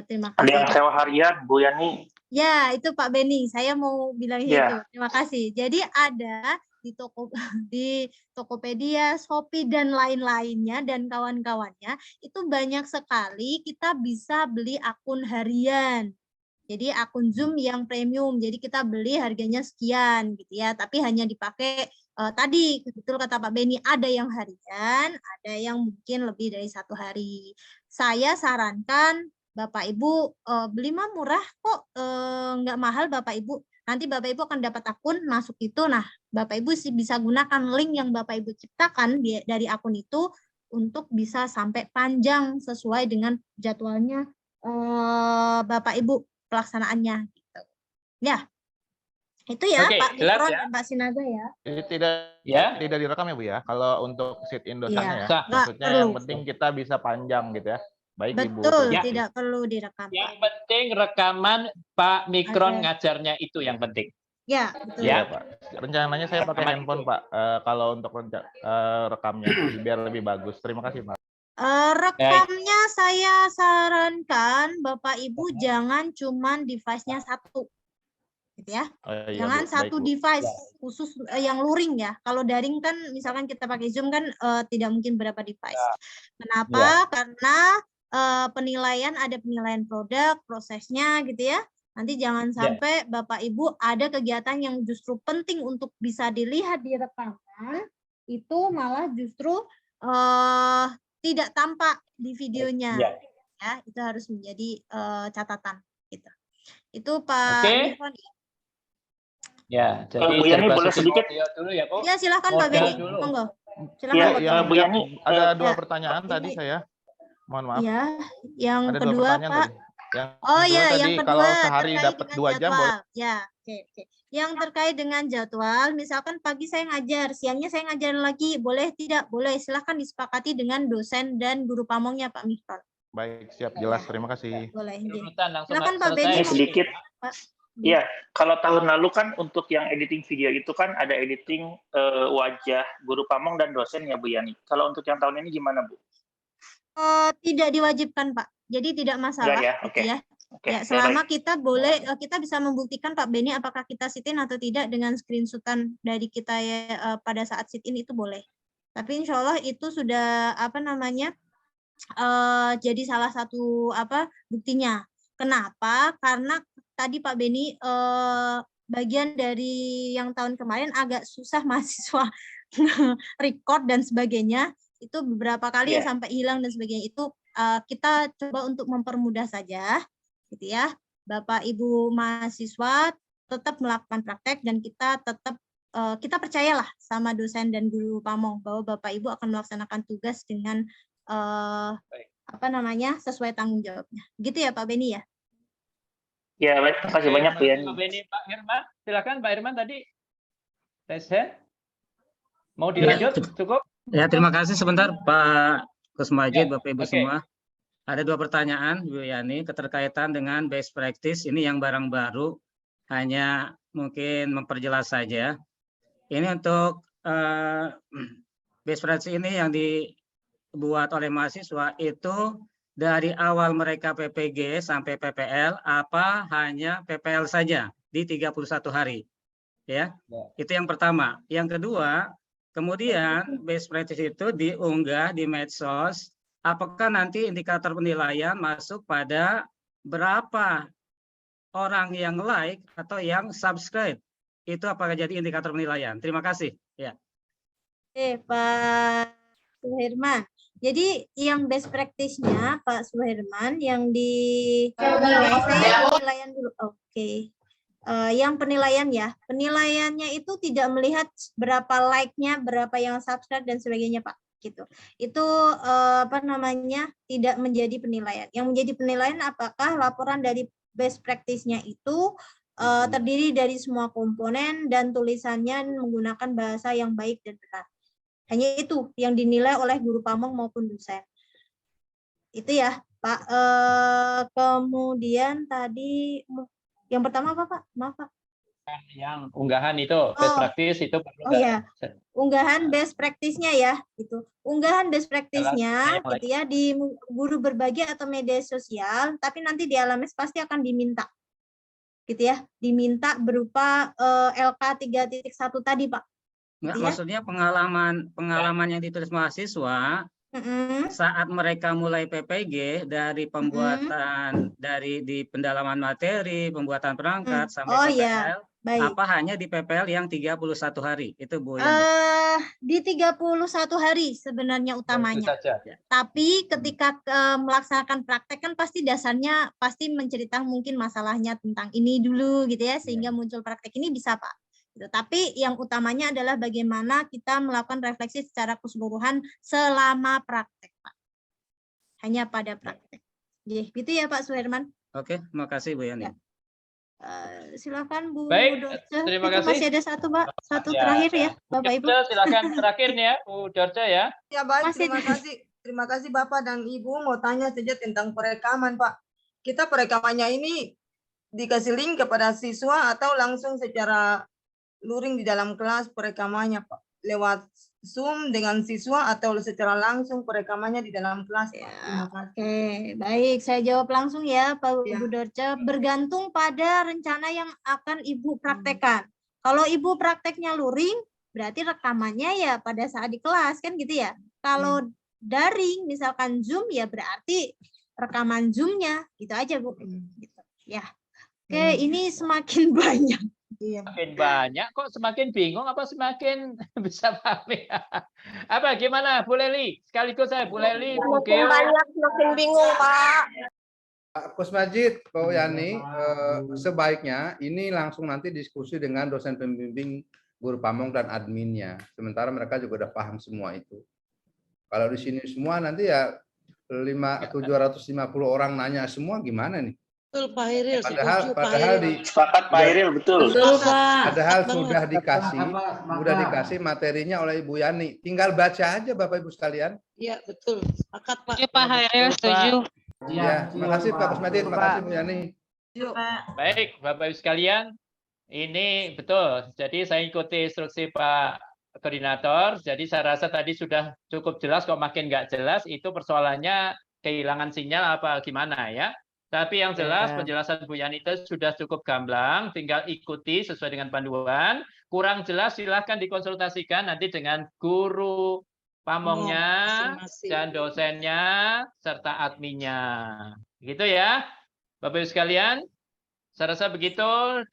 Terima kasih. Ada yang sewa harian, Bu Yani. Ya, itu Pak Beni. Saya mau bilang itu. Terima kasih. Jadi ada di Tokopedia, Shopee dan lain-lainnya dan kawan-kawannya itu banyak sekali kita bisa beli akun harian. Jadi akun Zoom yang premium. Jadi kita beli harganya sekian gitu ya, tapi hanya dipakai tadi betul kata Pak Beni, ada yang harian, ada yang mungkin lebih dari 1 hari. Saya sarankan Bapak Ibu beli mah murah kok, nggak mahal Bapak Ibu. Nanti Bapak Ibu akan dapat akun masuk itu. Nah, Bapak Ibu sih bisa gunakan link yang Bapak Ibu ciptakan dari akun itu untuk bisa sampai panjang sesuai dengan jadwalnya Bapak Ibu pelaksanaannya. Gitu. Ya, itu ya Pak Mikron dan Pak Sinaga ya. Jadi tidak direkam ya Bu ya. Kalau untuk sit-in dosennya ya, maksudnya yang penting kita bisa panjang gitu ya. Baik, betul, Ibu. tidak perlu direkam. Yang penting rekaman Pak Mikron ngajarnya itu yang penting. Ya, betul. Ya, Pak. Rencananya saya pakai handphone, Pak. Kalau untuk rekamnya biar lebih bagus. Terima kasih, Pak. Rekamnya saya sarankan Bapak Ibu jangan cuman device-nya satu. Gitu ya. Jangan satu device khusus yang luring ya. Kalau daring kan misalkan kita pakai Zoom kan tidak mungkin berapa device. Kenapa? Karena penilaian, ada penilaian produk, prosesnya gitu ya. Nanti jangan sampai Bapak Ibu ada kegiatan yang justru penting untuk bisa dilihat di rekaman, itu malah justru tidak tampak di videonya. Ya, itu harus menjadi catatan gitu. Itu Pak Irfan. Ya, jadi Bu Yani boleh sedikit dulu ya, Bu. Ya, silakan Pak Beni. Monggo. Silakan. Ya, Bu Yani, ada 2 pertanyaan tadi saya. Mohon maaf. Ya, yang ada kedua Pak. Yang kedua kalau sehari dapat 2 jam boleh. Ya, oke. Yang terkait dengan jadwal, misalkan pagi saya ngajar, siangnya saya ngajar lagi, boleh tidak? Boleh, silahkan disepakati dengan dosen dan guru pamongnya Pak Mikron. Baik, siap, jelas. Terima kasih. Boleh. Silakan Pak Beni. Sedikit. Iya, kalau tahun lalu kan untuk yang editing video itu kan ada editing wajah guru pamong dan dosen ya Bu Yani. Kalau untuk yang tahun ini gimana Bu? Tidak diwajibkan Pak, jadi tidak masalah. Gitu ya. Ya, selama kita boleh, kita bisa membuktikan Pak Beni apakah kita sit-in atau tidak dengan screenshotan dari kita ya pada saat sit-in itu boleh. Tapi insya Allah itu sudah jadi salah satu buktinya. Kenapa? Karena tadi Pak Beni bagian dari yang tahun kemarin agak susah mahasiswa record dan sebagainya. Itu beberapa kali ya sampai hilang dan sebagainya. Itu kita coba untuk mempermudah saja, gitu ya. Bapak Ibu mahasiswa tetap melakukan praktek dan kita tetap kita percayalah sama dosen dan guru pamong bahwa Bapak Ibu akan melaksanakan tugas dengan sesuai tanggung jawabnya. Gitu ya Pak Beni ya? Ya, baik. Terima kasih banyak Bu Yani. Pak Beni, Pak Herman, silakan Pak Herman tadi. Mau dilanjut? Cukup? Ya, terima kasih sebentar Pak Kusmajid, Bapak Ibu semua. Ada 2 pertanyaan Bu Yani, keterkaitan dengan best practice ini yang barang baru, hanya mungkin memperjelas saja. Ini untuk best practice ini yang dibuat oleh mahasiswa itu dari awal mereka PPG sampai PPL apa hanya PPL saja di 31 hari. Ya. Itu yang pertama. Yang kedua, kemudian best practice itu diunggah di medsos. Apakah nanti indikator penilaian masuk pada berapa orang yang like atau yang subscribe? Itu apakah jadi indikator penilaian? Terima kasih. Ya. Pak Suherman. Jadi yang best practice-nya Pak Suherman yang dinilai, saya penilaian dulu. Yang penilaian ya, penilaiannya itu tidak melihat berapa like-nya, berapa yang subscribe dan sebagainya Pak. Gitu. Itu tidak menjadi penilaian. Yang menjadi penilaian apakah laporan dari best practice-nya itu terdiri dari semua komponen dan tulisannya menggunakan bahasa yang baik dan benar. Hanya itu yang dinilai oleh guru pamong maupun dosen. Itu ya, Pak. Kemudian tadi yang pertama apa, Pak? Maaf, Pak. Yang unggahan itu best practice itu ya. Unggahan best practice-nya ya, gitu. Unggahan best practice-nya gitu ya di guru berbagi atau media sosial, tapi nanti di LMS pasti akan diminta. Gitu ya, diminta berupa LK 3.1 tadi, Pak. Enggak, maksudnya pengalaman yang ditulis mahasiswa saat mereka mulai PPG dari pembuatan di pendalaman materi, pembuatan perangkat sampai PPL, apa hanya di PPL yang 31 hari? Itu Bu Yani. Di 31 hari sebenarnya utamanya. Tapi ketika melaksanakan praktek kan pasti dasarnya pasti menceritakan mungkin masalahnya tentang ini dulu gitu ya, sehingga muncul praktek ini bisa Pak. Gitu. Tapi yang utamanya adalah bagaimana kita melakukan refleksi secara keseluruhan selama praktek, Pak. Hanya pada praktek. Gitu ya, Pak Suherman. Oke, terima kasih Bu Yani. Ya. Silakan Bu. Baik, Dorce. terima kasih. Masih ada satu, Pak. Satu terakhir ya, Bapak Ibu. Silakan terakhir nih ya, Bu Dorce ya. Ya baik, terima kasih. Terima kasih Bapak dan Ibu. Mau tanya saja tentang perekaman, Pak. Kita perekamannya ini dikasih link kepada siswa atau langsung secara luring di dalam kelas perekamannya Pak, lewat Zoom dengan siswa atau secara langsung perekamannya di dalam kelas Pak? Ya, oke, baik, saya jawab langsung ya Pak Ibu Dorce. Bergantung pada rencana yang akan Ibu praktekkan. Kalau Ibu prakteknya luring, berarti rekamannya ya pada saat di kelas kan gitu ya. Kalau daring misalkan Zoom ya berarti rekaman Zoom-nya gitu aja Bu. Gitu. Ya. Oke, ini semakin banyak. Semakin banyak kok semakin bingung apa semakin bisa pahami? Apa gimana Bu Leli? Sekaligus saya Bu Leli, Bu Geo. Banyak semakin bingung Pak. Pak Kusmajid, Pak Yani, sebaiknya ini langsung nanti diskusi dengan dosen pembimbing guru pamong dan adminnya. Sementara mereka juga udah paham semua itu. Kalau di sini semua nanti ya 750 orang nanya semua gimana nih? Betul Pak Hairil, padahal sepakat Pak Hairil, betul. Padahal sudah dikasih materinya oleh Ibu Yani. Tinggal baca aja Bapak Ibu sekalian. Iya, betul. Sepakat Pak. Iya Pak Hairil, setuju. Ya, terima kasih Pak Kusmajid, terima kasih Bu Yani. Baik, Bapak Ibu sekalian, ini betul. Jadi saya ikuti instruksi Pak Koordinator. Jadi saya rasa tadi sudah cukup jelas. Kok makin nggak jelas, itu persoalannya kehilangan sinyal apa gimana ya. Tapi yang jelas penjelasan Bu Yani itu sudah cukup gamblang, tinggal ikuti sesuai dengan panduan. Kurang jelas silahkan dikonsultasikan nanti dengan guru pamongnya dan dosennya serta adminnya. Gitu ya, Bapak Ibu sekalian. Saya rasa begitu,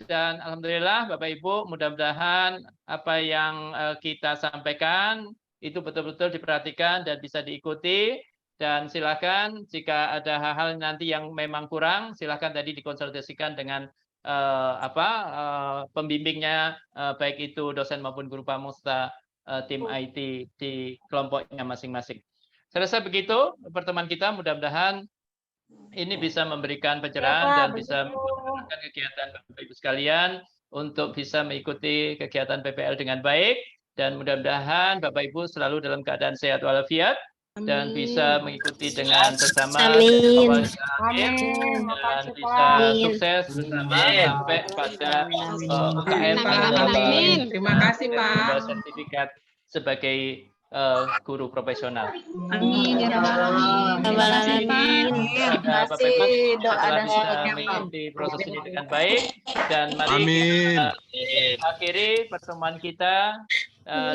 dan alhamdulillah Bapak Ibu, mudah-mudahan apa yang kita sampaikan itu betul-betul diperhatikan dan bisa diikuti. Dan silakan jika ada hal-hal nanti yang memang kurang, silakan tadi dikonsultasikan dengan pembimbingnya, baik itu dosen maupun guru pramuka, tim IT di kelompoknya masing-masing. Saya rasa begitu pertemuan kita, mudah-mudahan ini bisa memberikan pencerahan dan bisa melakukan kegiatan Bapak Ibu sekalian untuk bisa mengikuti kegiatan PPL dengan baik, dan mudah-mudahan Bapak Ibu selalu dalam keadaan sehat walafiat dan bisa mengikuti dengan bersama awal akhir dan bisa sukses bersama sampai pada UKM. Terima kasih Pak. Sertifikat sebagai guru profesional. Amin ya Rabbal Alamin. Terima kasih doa dan mengikuti proses ini dengan baik, dan mari kita akhiri pertemuan kita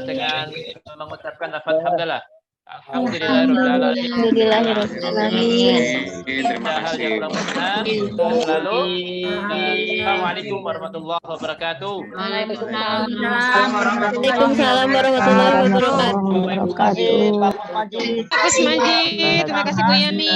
dengan mengucapkan lafaz hamdalah. Alhamdulillahirobbilalamin. Terima kasih. Assalamualaikum warahmatullahi wabarakatuh. Waalaikumsalam warahmatullahi wabarakatuh. Bagus Majid, terima kasih Bu Yani.